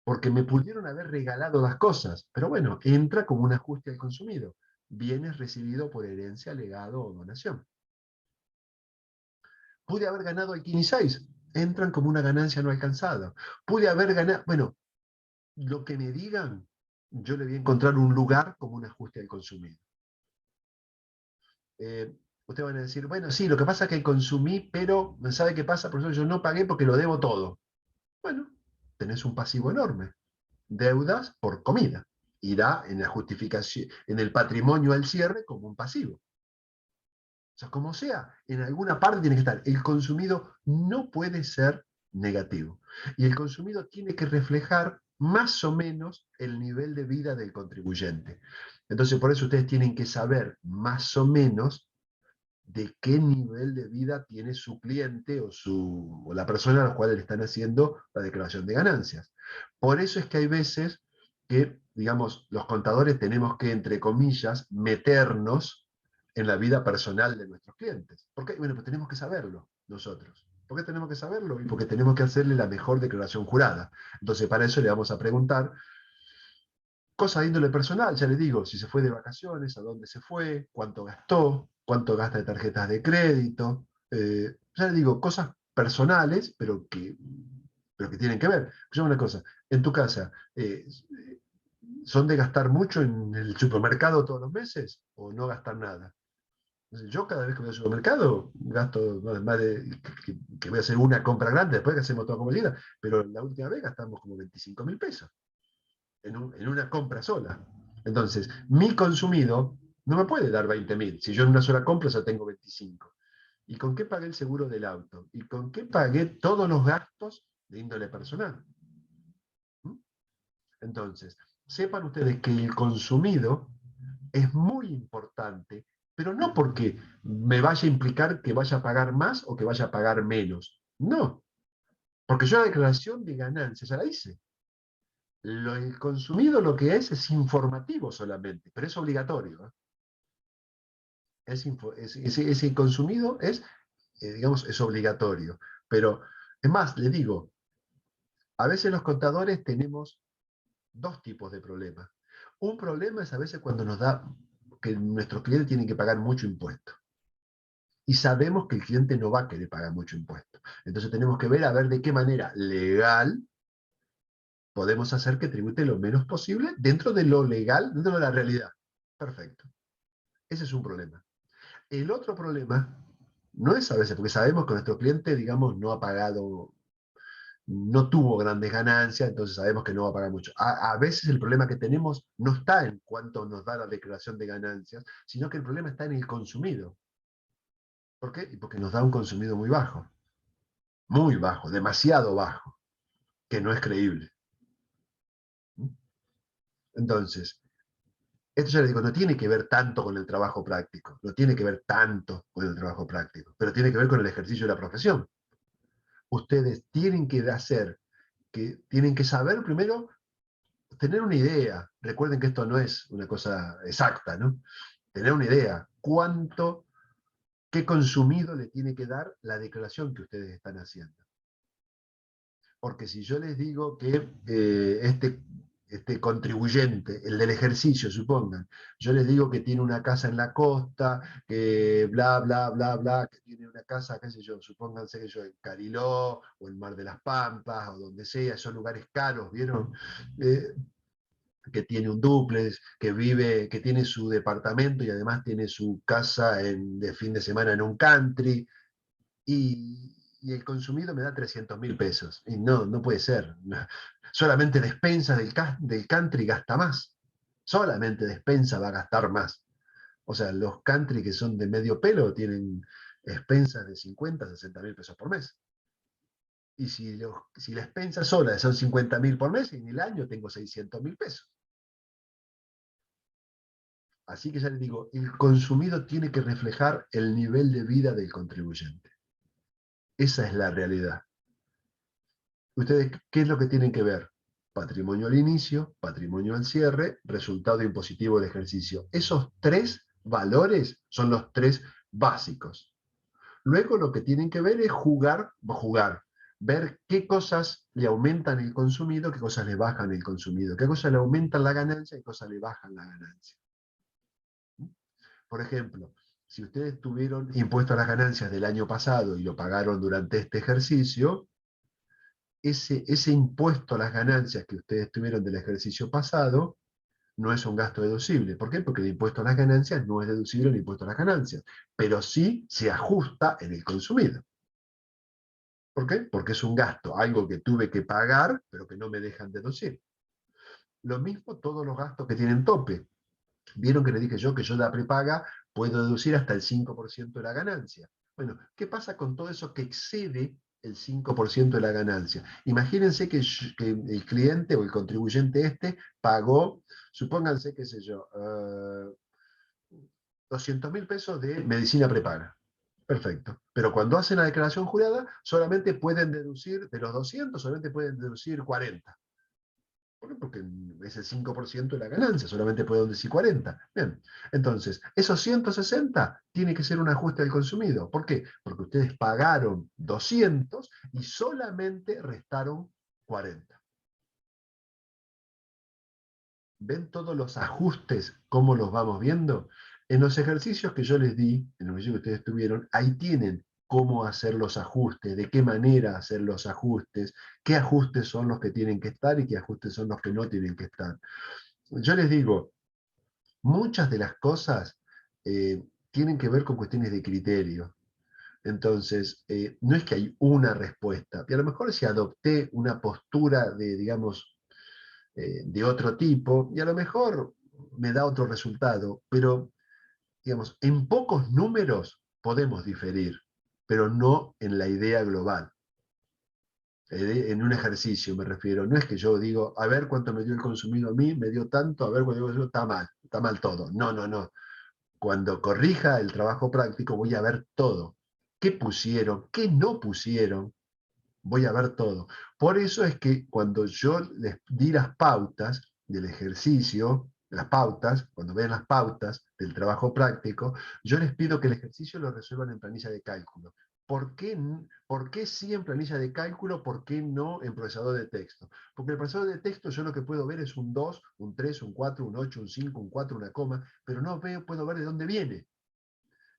porque me pudieron haber regalado las cosas, pero bueno, entra como un ajuste al consumido. Bienes recibidos por herencia, legado o donación. Pude haber ganado el 6, entran como una ganancia no alcanzada. Pude haber ganado, bueno, lo que me digan, yo le voy a encontrar un lugar como un ajuste al consumido. Ustedes van a decir, bueno, sí, lo que pasa es que consumí, pero ¿sabe qué pasa? Por eso yo no pagué porque lo debo todo. Bueno, tenés un pasivo enorme. Deudas por comida. Irá en la justificación, en el patrimonio al cierre como un pasivo. O sea, como sea, en alguna parte tiene que estar. El consumido no puede ser negativo. Y el consumido tiene que reflejar más o menos el nivel de vida del contribuyente. Entonces, por eso ustedes tienen que saber más o menos de qué nivel de vida tiene su cliente o la persona a la cual le están haciendo la declaración de ganancias. Por eso es que hay veces que, digamos, los contadores tenemos que, entre comillas, meternos en la vida personal de nuestros clientes. ¿Por qué? Bueno, pues tenemos que saberlo nosotros. ¿Por qué tenemos que saberlo? Y porque tenemos que hacerle la mejor declaración jurada. Entonces, para eso le vamos a preguntar cosas de índole personal, ya les digo, si se fue de vacaciones, a dónde se fue, cuánto gasta de tarjetas de crédito, ya les digo, cosas personales, pero que tienen que ver. Escuchame una cosa, en tu casa, ¿son de gastar mucho en el supermercado todos los meses o no gastar nada? Entonces, yo cada vez que voy al supermercado gasto más que voy a hacer una compra grande, después que hacemos toda comida, pero la última vez gastamos como 25.000 pesos en una compra sola. Entonces, mi consumido no me puede dar 20.000. Si yo en una sola compra ya tengo 25. ¿Y con qué pagué el seguro del auto? ¿Y con qué pagué todos los gastos de índole personal? ¿Mm? Entonces, sepan ustedes que el consumido es muy importante, pero no porque me vaya a implicar que vaya a pagar más o que vaya a pagar menos. No, porque yo la declaración de ganancias ya la hice. El consumido lo que es informativo solamente, pero es obligatorio. ¿Eh? Ese consumido digamos, es obligatorio. Pero, es más, le digo, a veces los contadores tenemos dos tipos de problemas. Un problema es a veces cuando nos da que nuestros clientes tienen que pagar mucho impuesto. Y sabemos que el cliente no va a querer pagar mucho impuesto. Entonces tenemos que ver a ver de qué manera legal podemos hacer que tribute lo menos posible dentro de lo legal, dentro de la realidad. Perfecto. Ese es un problema. El otro problema no es a veces, porque sabemos que nuestro cliente, digamos, no ha pagado, no tuvo grandes ganancias, entonces sabemos que no va a pagar mucho. A veces el problema que tenemos no está en cuánto nos da la declaración de ganancias, sino que el problema está en el consumido. ¿Por qué? Porque nos da un consumido muy bajo, demasiado bajo, que no es creíble. Entonces, esto ya les digo, no tiene que ver tanto con el trabajo práctico, no tiene que ver tanto con el trabajo práctico, pero tiene que ver con el ejercicio de la profesión. Ustedes tienen que tienen que saber primero, tener una idea. Recuerden que esto no es una cosa exacta, ¿no? Tener una idea. ¿Qué consumido le tiene que dar la declaración que ustedes están haciendo? Porque si yo les digo que este contribuyente, el del ejercicio, supongan, yo les digo que tiene una casa en la costa, que bla, bla, bla, bla, que tiene una casa, qué sé yo, supónganse que yo en Cariló, o en Mar de las Pampas, o donde sea, son lugares caros, ¿vieron? Que tiene un dúplex, que tiene su departamento y además tiene su casa de fin de semana en un country, y el consumido me da 300.000 pesos. Y no, no puede ser. Solamente despensa del country gasta más. Solamente despensa va a gastar más. O sea, los country que son de medio pelo tienen expensas de 50, 60.000 pesos por mes. Y si la expensa sola son 50.000 por mes, en el año tengo 600.000 pesos. Así que ya les digo, el consumido tiene que reflejar el nivel de vida del contribuyente. Esa es la realidad. ¿Ustedes qué es lo que tienen que ver? Patrimonio al inicio, patrimonio al cierre, resultado impositivo del ejercicio. Esos tres valores son los tres básicos. Luego lo que tienen que ver es jugar, ver qué cosas le aumentan el consumido, qué cosas le bajan el consumido, qué cosas le aumentan la ganancia y qué cosas le bajan la ganancia. Por ejemplo, si ustedes tuvieron impuesto a las ganancias del año pasado y lo pagaron durante este ejercicio, ese impuesto a las ganancias que ustedes tuvieron del ejercicio pasado no es un gasto deducible. ¿Por qué? Porque el impuesto a las ganancias no es deducible el impuesto a las ganancias, pero sí se ajusta en el consumido. ¿Por qué? Porque es un gasto, algo que tuve que pagar, pero que no me dejan deducir. Lo mismo todos los gastos que tienen tope. Vieron que les dije yo que yo la prepaga puedo deducir hasta el 5% de la ganancia. Bueno, ¿qué pasa con todo eso que excede el 5% de la ganancia. Imagínense que el cliente o el contribuyente pagó, supónganse, qué sé yo, 200.000 pesos de medicina prepaga. Perfecto. Pero cuando hacen la declaración jurada, solamente pueden deducir, de los 200, solamente pueden deducir 40. ¿Por qué? Porque es el 5% de la ganancia, solamente pueden decir 40. Bien, entonces, esos 160 tiene que ser un ajuste del consumido. ¿Por qué? Porque ustedes pagaron 200 y solamente restaron 40. ¿Ven todos los ajustes, cómo los vamos viendo? En los ejercicios que yo les di, en los ejercicios que ustedes tuvieron, ahí tienen cómo hacer los ajustes, de qué manera hacer los ajustes, qué ajustes son los que tienen que estar y qué ajustes son los que no tienen que estar. Yo les digo, muchas de las cosas tienen que ver con cuestiones de criterio. Entonces, no es que hay una respuesta, y a lo mejor si adopté una postura de, digamos, de otro tipo, y a lo mejor me da otro resultado, pero, digamos, en pocos números podemos diferir, pero no en la idea global. En un ejercicio me refiero, no es que yo digo, a ver cuánto me dio el consumido a mí, me dio tanto, a ver cuánto me dio, está mal todo. No, no, no. Cuando corrija el trabajo práctico voy a ver todo. ¿Qué pusieron? ¿Qué no pusieron? Voy a ver todo. Por eso es que cuando yo les di las pautas del ejercicio, las pautas, cuando ven las pautas del trabajo práctico, yo les pido que el ejercicio lo resuelvan en planilla de cálculo. ¿Por qué sí en planilla de cálculo? ¿Por qué no en procesador de texto? Porque el procesador de texto yo lo que puedo ver es un 2, un 3, un 4, un 8, un 5, un 4, una coma, pero no puedo ver de dónde viene.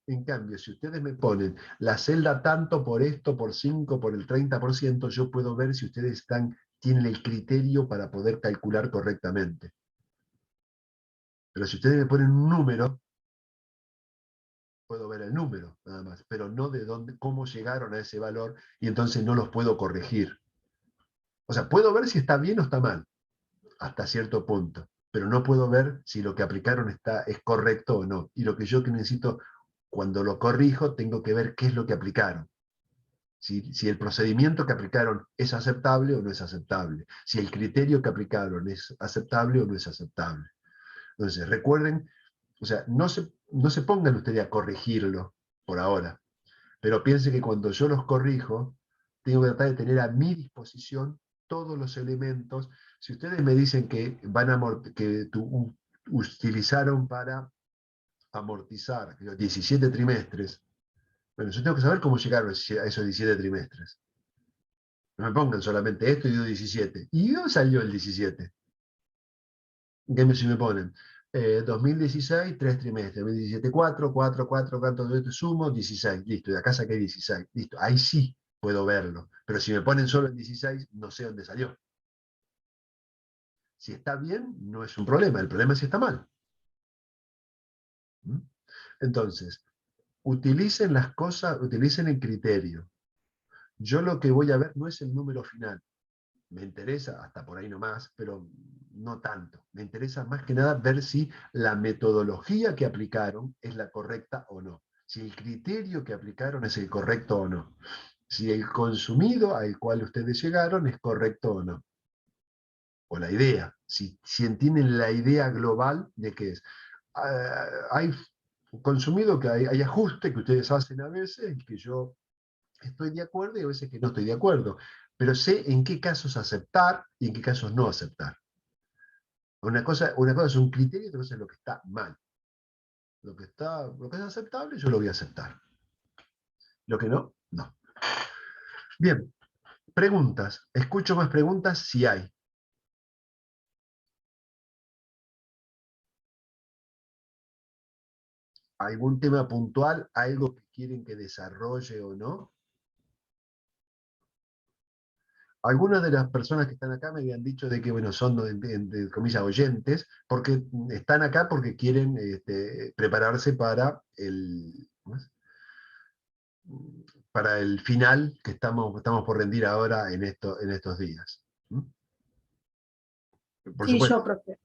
En cambio, si ustedes me ponen la celda tanto por esto, por 5, por el 30%, yo puedo ver si ustedes tienen el criterio para poder calcular correctamente. Pero si ustedes me ponen un número, puedo ver el número nada más, pero no de dónde, cómo llegaron a ese valor y entonces no los puedo corregir. O sea, puedo ver si está bien o está mal, hasta cierto punto, pero no puedo ver si lo que aplicaron es correcto o no. Y lo que yo necesito, cuando lo corrijo, tengo que ver qué es lo que aplicaron. Si el procedimiento que aplicaron es aceptable o no es aceptable, si el criterio que aplicaron es aceptable o no es aceptable. Entonces, recuerden, o sea, no se pongan ustedes a corregirlo por ahora, pero piensen que cuando yo los corrijo, tengo que tratar de tener a mi disposición todos los elementos. Si ustedes me dicen que utilizaron para amortizar 17 trimestres, bueno, yo tengo que saber cómo llegaron a esos 17 trimestres. No me pongan solamente esto y dio 17. ¿Y de dónde salió el 17? En cambio, si me ponen 2016, 3 trimestres, 2017, 4, 4, 4, todo esto sumo, 16, listo, de acá saqué 16, listo, ahí sí puedo verlo. Pero si me ponen solo el 16, no sé dónde salió. Si está bien, no es un problema, el problema es si está mal. ¿Mm? Entonces, utilicen las cosas, utilicen el criterio. Yo lo que voy a ver no es el número final. Me interesa, hasta por ahí nomás, pero no tanto. Me interesa más que nada ver si la metodología que aplicaron es la correcta o no. Si el criterio que aplicaron es el correcto o no. Si el consumido al cual ustedes llegaron es correcto o no. O la idea. Si entienden la idea global de que es. Hay consumido que hay ajuste que ustedes hacen a veces y que yo estoy de acuerdo y a veces que no estoy de acuerdo, pero sé en qué casos aceptar y en qué casos no aceptar. Una cosa es un criterio y otra cosa es lo que está mal. Lo que es aceptable, yo lo voy a aceptar. Lo que no, no. Bien, preguntas. Escucho más preguntas si hay. ¿Algún tema puntual? ¿Algo que quieren que desarrolle o no? Algunas de las personas que están acá me habían dicho de que, bueno, son, de comillas, oyentes, porque están acá porque quieren prepararse ¿cómo es? Para el final que estamos por rendir ahora en estos días. ¿Mm? Por Sí, supuesto. yo, profe.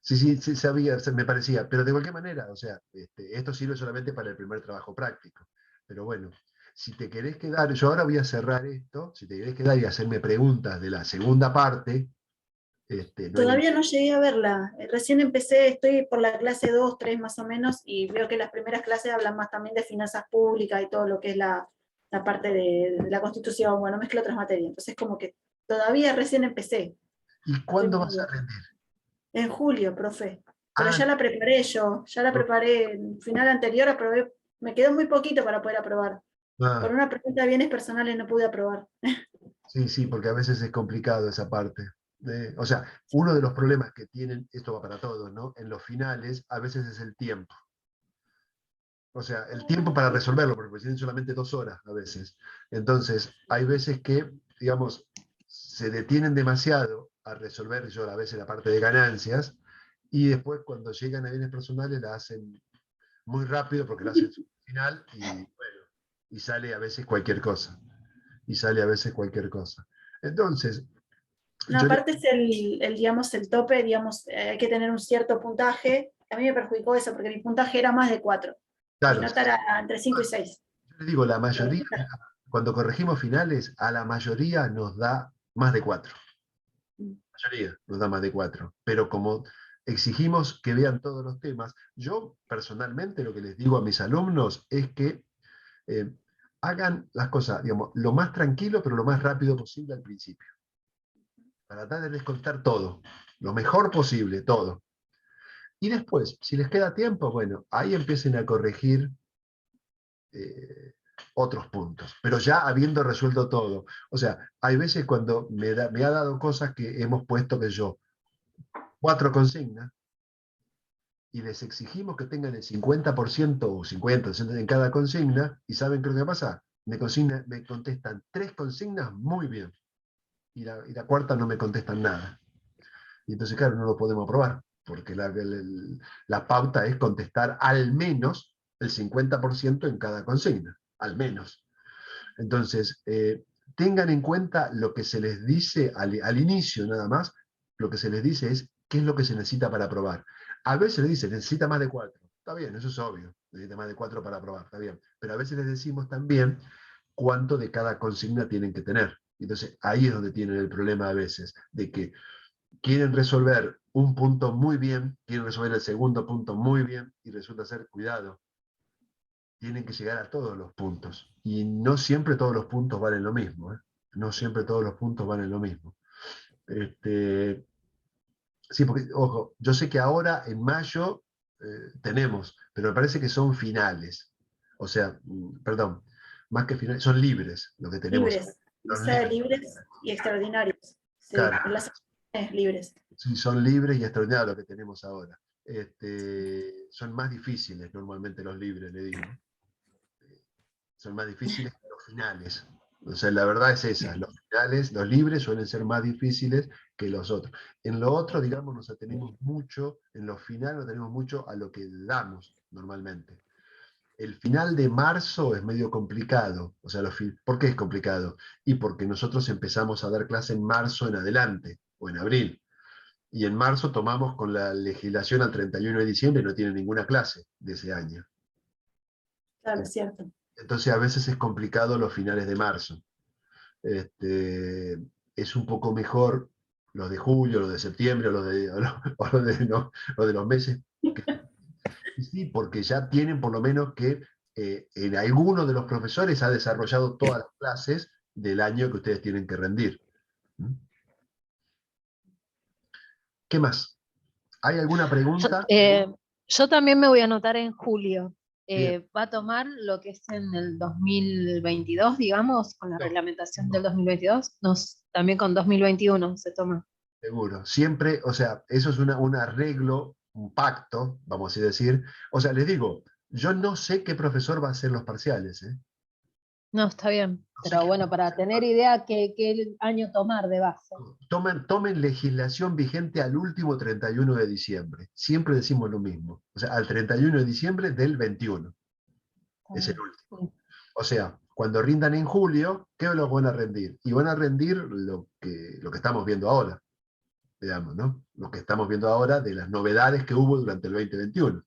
Sí, sí, sí, sabía, me parecía, pero de cualquier manera, o sea, esto sirve solamente para el primer trabajo práctico. Pero bueno, Si te querés quedar, yo ahora voy a cerrar esto, si te querés quedar y hacerme preguntas de la segunda parte, no hay ningún... Todavía no llegué a verla. Recién empecé, estoy por la clase 2, 3 más o menos, y veo que las primeras clases hablan más también de finanzas públicas y todo lo que es la parte de la Constitución, bueno, mezcla otras materias. Entonces, como que todavía recién empecé. ¿Y Estoy cuándo vas a rendir? en julio, profe. Pero Ah, ya la preparé yo, ya la no. preparé. En final anterior aprobé, me quedó muy poquito para poder aprobar. Por Ah, una pregunta de bienes personales no pude aprobar. sí, sí, porque a veces es complicado esa parte. O sea, uno de los problemas que tienen, esto va para todos, ¿no? En los finales, a veces es el tiempo. O sea, el tiempo para resolverlo, porque tienen solamente 2 horas a veces. Entonces, hay veces que, digamos, se detienen demasiado a resolver, yo a veces la parte de ganancias, y después cuando llegan a bienes personales la hacen muy rápido porque la hacen al final y bueno, y sale a veces cualquier cosa. Y sale a veces cualquier cosa. Entonces, No, yo le... aparte es digamos, el tope, digamos, hay que tener un cierto puntaje. A mí me perjudicó eso, porque mi puntaje era más de 4. Mi Claro, nota era entre 5 y 6. yo le digo, la mayoría, cuando corregimos finales, a la mayoría nos da más de 4. Mayoría nos da más de 4. Pero como exigimos que vean todos los temas, yo personalmente lo que les digo a mis alumnos es que eh, hagan las cosas, digamos, lo más tranquilo, pero lo más rápido posible al principio. Para tratar de descontar todo, lo mejor posible, todo. Y después, si les queda tiempo, bueno, ahí empiecen a corregir eh, otros puntos, pero ya habiendo resuelto todo. O sea, hay veces cuando me ha dado cosas que hemos puesto que yo, 4 consignas, y les exigimos que tengan el 50% o 50% en cada consigna, y ¿saben qué es lo que pasa? Me contestan 3 consignas muy bien, y la cuarta no me contestan nada. Y entonces, claro, no lo podemos aprobar, porque la pauta es contestar al menos el 50% en cada consigna, al menos. Entonces, tengan en cuenta lo que se les dice al inicio nada más, lo que se les dice es qué es lo que se necesita para aprobar. A veces les dice, necesita más de 4. Está bien, eso es obvio, necesita más de 4 para aprobar, está bien. Pero a veces les decimos también cuánto de cada consigna tienen que tener. Entonces, ahí es donde tienen el problema a veces, de que quieren resolver un punto muy bien, quieren resolver el segundo punto muy bien, y resulta ser, cuidado, tienen que llegar a todos los puntos. Y no siempre todos los puntos valen lo mismo. ¿Eh? No siempre todos los puntos valen lo mismo. Este, sí, porque, ojo, yo sé que ahora en mayo tenemos, pero me parece que son finales. O sea, perdón, más que finales, son libres lo que tenemos. Libres. Son Esa de libres. libres y extraordinarios. Sí, Claro, en las libres. sí, son libres y extraordinarios lo que tenemos ahora. Son más difíciles normalmente los libres, le digo. Son más difíciles que los finales. O sea, la verdad es esa, los finales, los libres suelen ser más difíciles que los otros. En lo otro, digamos, nos atenemos mucho, en los finales nos atenemos mucho a lo que damos normalmente. El final de marzo es medio complicado. O sea, ¿por qué es complicado? Y porque nosotros empezamos a dar clase en marzo en adelante, o en abril. Y en marzo tomamos con la legislación al 31 de diciembre y no tiene ninguna clase de ese año. Claro, es cierto. Entonces a veces es complicado los finales de marzo. Es un poco mejor los de julio, los de septiembre, o de los meses. Sí, porque ya tienen por lo menos que en alguno de los profesores ha desarrollado todas las clases del año que ustedes tienen que rendir. ¿Mm? ¿Qué más? ¿Hay alguna Yo, pregunta? yo también me voy a anotar en julio. Bien. Va a tomar lo que es en el 2022, digamos, con la No, reglamentación del no. 2022, también con 2021 se toma. Seguro, siempre, o sea, eso es un arreglo, un pacto, vamos a así decir. O sea, les digo, yo no sé qué profesor va a hacer los parciales, ¿eh? No, está bien, No sé pero qué bueno, para tener idea qué año tomar de base. tomen legislación vigente al último 31 de diciembre. Siempre decimos lo mismo. O sea, al 31 de diciembre del 21. Está Es el bien, último. sí. O sea, cuando rindan en julio, ¿qué lo van a rendir? Y van a rendir lo que estamos viendo ahora, digamos, ¿no? Lo que estamos viendo ahora de las novedades que hubo durante el 2021.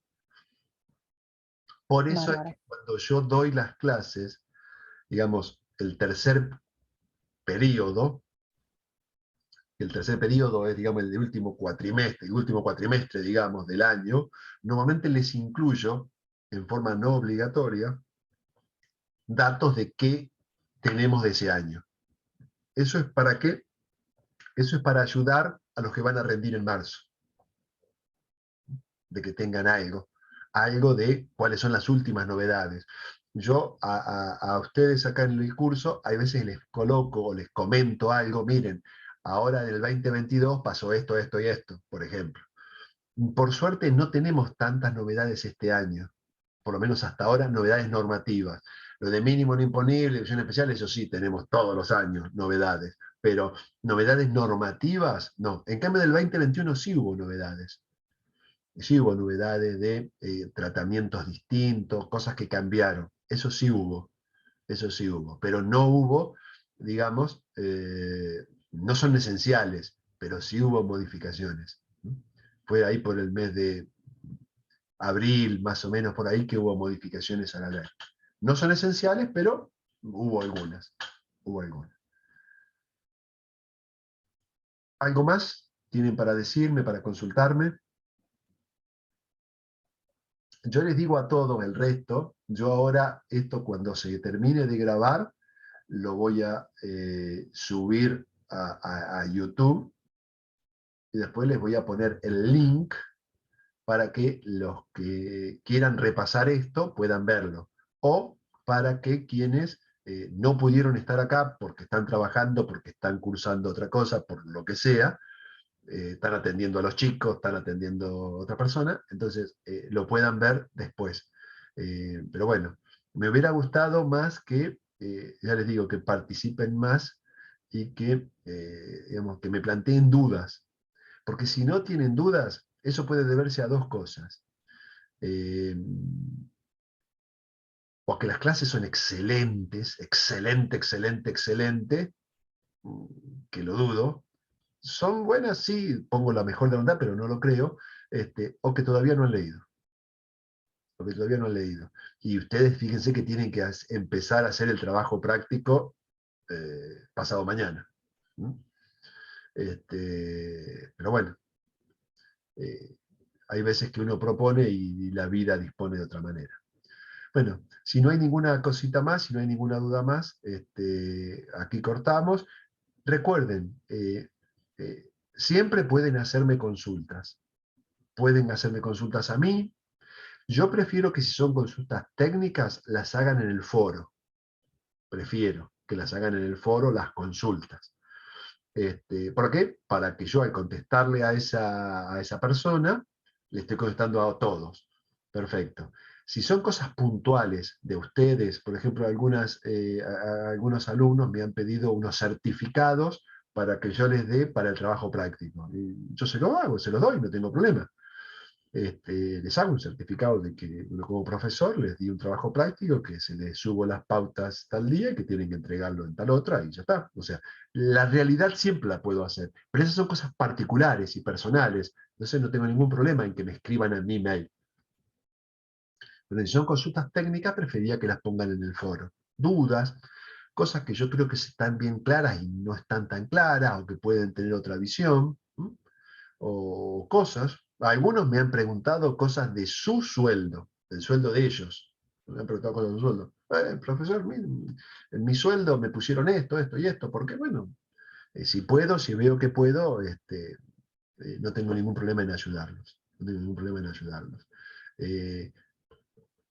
Por eso es Bárbaro. que cuando yo doy las clases, digamos, el tercer periodo. El tercer periodo es, digamos, el último cuatrimestre, digamos, del año. Normalmente les incluyo, en forma no obligatoria, datos de qué tenemos de ese año. ¿Eso es para qué? Eso es para ayudar a los que van a rendir en marzo, de que tengan algo de cuáles son las últimas novedades. Yo a ustedes acá en el curso, hay veces les coloco o les comento algo, miren, ahora en el 2022 pasó esto, esto y esto, por ejemplo. Por suerte no tenemos tantas novedades este año, por lo menos hasta ahora, novedades normativas. Lo de mínimo no imponible, edición especial, eso sí, tenemos todos los años novedades, pero novedades normativas, no. En cambio del 2021 sí hubo novedades. Sí hubo novedades de tratamientos distintos, cosas que cambiaron. Eso sí hubo, pero no hubo, digamos, no son esenciales, pero sí hubo modificaciones. Fue ahí por el mes de abril, más o menos por ahí, que hubo modificaciones a la ley. No son esenciales, pero hubo algunas. Hubo algunas. ¿Algo más tienen para decirme, para consultarme? Yo les digo a todos el resto, yo ahora esto cuando se termine de grabar, lo voy a subir a YouTube y después les voy a poner el link para que los que quieran repasar esto puedan verlo. O para que quienes no pudieron estar acá porque están trabajando, porque están cursando otra cosa, por lo que sea, están atendiendo a los chicos, están atendiendo a otra persona, entonces lo puedan ver después. Pero bueno, me hubiera gustado más que, ya les digo, que participen más y que, digamos, que me planteen dudas. Porque si no tienen dudas, eso puede deberse a dos cosas. O que las clases son excelentes, excelente, que lo dudo. Son buenas, sí, pongo la mejor de la voluntad, pero no lo creo, o que todavía no han leído. O que todavía no han leído. Y ustedes fíjense que tienen que empezar a hacer el trabajo práctico pasado mañana. Pero bueno, hay veces que uno propone y la vida dispone de otra manera. Bueno, si no hay ninguna cosita más, si no hay ninguna duda más, aquí cortamos. Recuerden, siempre pueden hacerme consultas. Pueden hacerme consultas a mí. Yo prefiero que si son consultas técnicas, las hagan en el foro. Prefiero que las hagan en el foro las consultas. ¿Por qué? Para que yo al contestarle a esa persona, le esté contestando a todos. Perfecto. Si son cosas puntuales de ustedes, por ejemplo, algunos alumnos me han pedido unos certificados para que yo les dé para el trabajo práctico. Y yo se los hago, se los doy, no tengo problema. Les hago un certificado de que uno como profesor les di un trabajo práctico, que se les subo las pautas tal día, que tienen que entregarlo en tal otra, y ya está. O sea, la realidad siempre la puedo hacer, pero esas son cosas particulares y personales, entonces no tengo ningún problema en que me escriban a mi mail. Pero si son consultas técnicas, preferiría que las pongan en el foro. Dudas, cosas que yo creo que están bien claras y no están tan claras, o que pueden tener otra visión, o cosas. Algunos me han preguntado cosas de su sueldo, del sueldo de ellos. Me han preguntado cosas de su sueldo. Profesor, en mi sueldo me pusieron esto y esto, porque bueno, si puedo, si veo que puedo, no tengo ningún problema en ayudarlos. No tengo ningún problema en ayudarlos.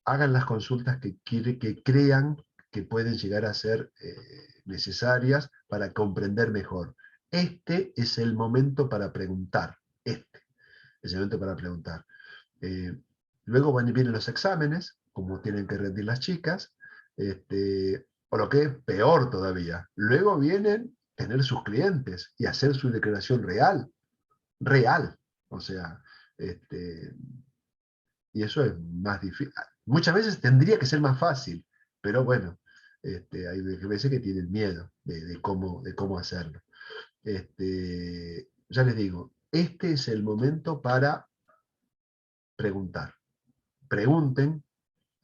Hagan las consultas que crean que pueden llegar a ser necesarias para comprender mejor. Este es el momento para preguntar. Este es el momento para preguntar. Luego vienen los exámenes, como tienen que rendir las chicas, o lo que es peor todavía. Luego vienen tener sus clientes y hacer su declaración real. O sea, y eso es más difícil. Muchas veces tendría que ser más fácil, pero bueno, hay veces que tienen miedo de cómo hacerlo. Ya les digo, este es el momento para preguntar. Pregunten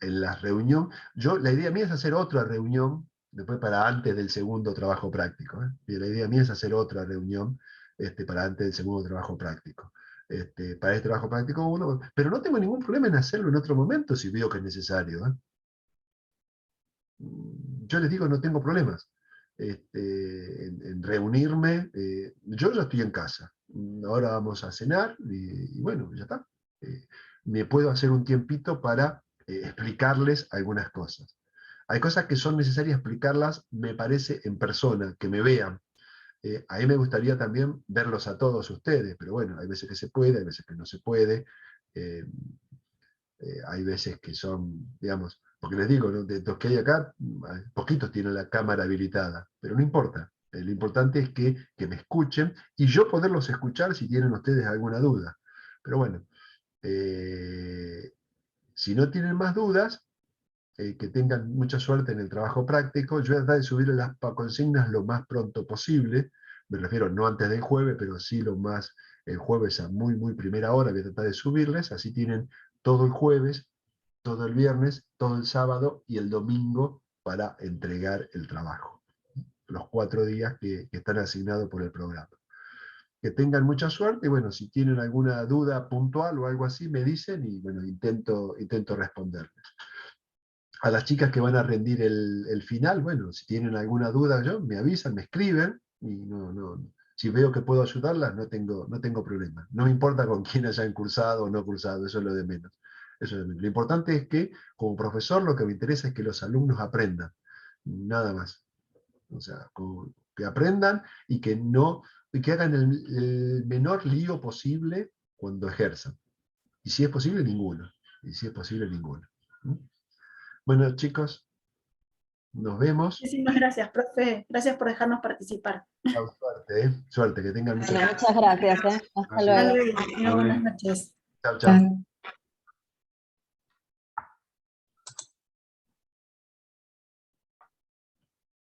en la reunión. La idea mía es hacer otra reunión después para antes del segundo trabajo práctico. Y la idea mía es hacer otra reunión para antes del segundo trabajo práctico. Para este trabajo práctico uno, pero no tengo ningún problema en hacerlo en otro momento si veo que es necesario. Yo les digo, no tengo problemas en reunirme. Yo ya estoy en casa, ahora vamos a cenar y bueno, ya está. Me puedo hacer un tiempito para explicarles algunas cosas. Hay cosas que son necesarias explicarlas, me parece, en persona, que me vean. A mí me gustaría también verlos a todos ustedes, pero bueno, hay veces que se puede, hay veces que no se puede. Hay veces que son, digamos, porque les digo, ¿no? De los que hay acá, poquitos tienen la cámara habilitada, pero no importa. Lo importante es que me escuchen y yo poderlos escuchar si tienen ustedes alguna duda. Pero bueno, si no tienen más dudas, que tengan mucha suerte en el trabajo práctico. Yo voy a tratar de subir las consignas lo más pronto posible. Me refiero no antes del jueves, pero sí el jueves a muy primera hora voy a tratar de subirles. Así tienen todo el jueves, todo el viernes, todo el sábado y el domingo para entregar el trabajo. Los 4 días que están asignados por el programa. Que tengan mucha suerte y bueno, si tienen alguna duda puntual o algo así, me dicen y bueno, intento responderles. A las chicas que van a rendir el final, bueno, si tienen alguna duda, me avisan, me escriben, y si veo que puedo ayudarlas, no tengo problema. No me importa con quién hayan cursado o no cursado, eso es lo de menos. Eso es lo de menos. Lo importante es que, como profesor, lo que me interesa es que los alumnos aprendan, nada más. O sea, que aprendan y que hagan el menor lío posible cuando ejerzan. Y si es posible, ninguno. Y si es posible, ninguno. Bueno, chicos, nos vemos. Muchísimas gracias, profe. Gracias por dejarnos participar. Suerte, suerte, que tengan mucha Bueno, suerte. muchas gracias. Hasta Gracias. luego. Hasta luego. Buenas noches. Chao, chao.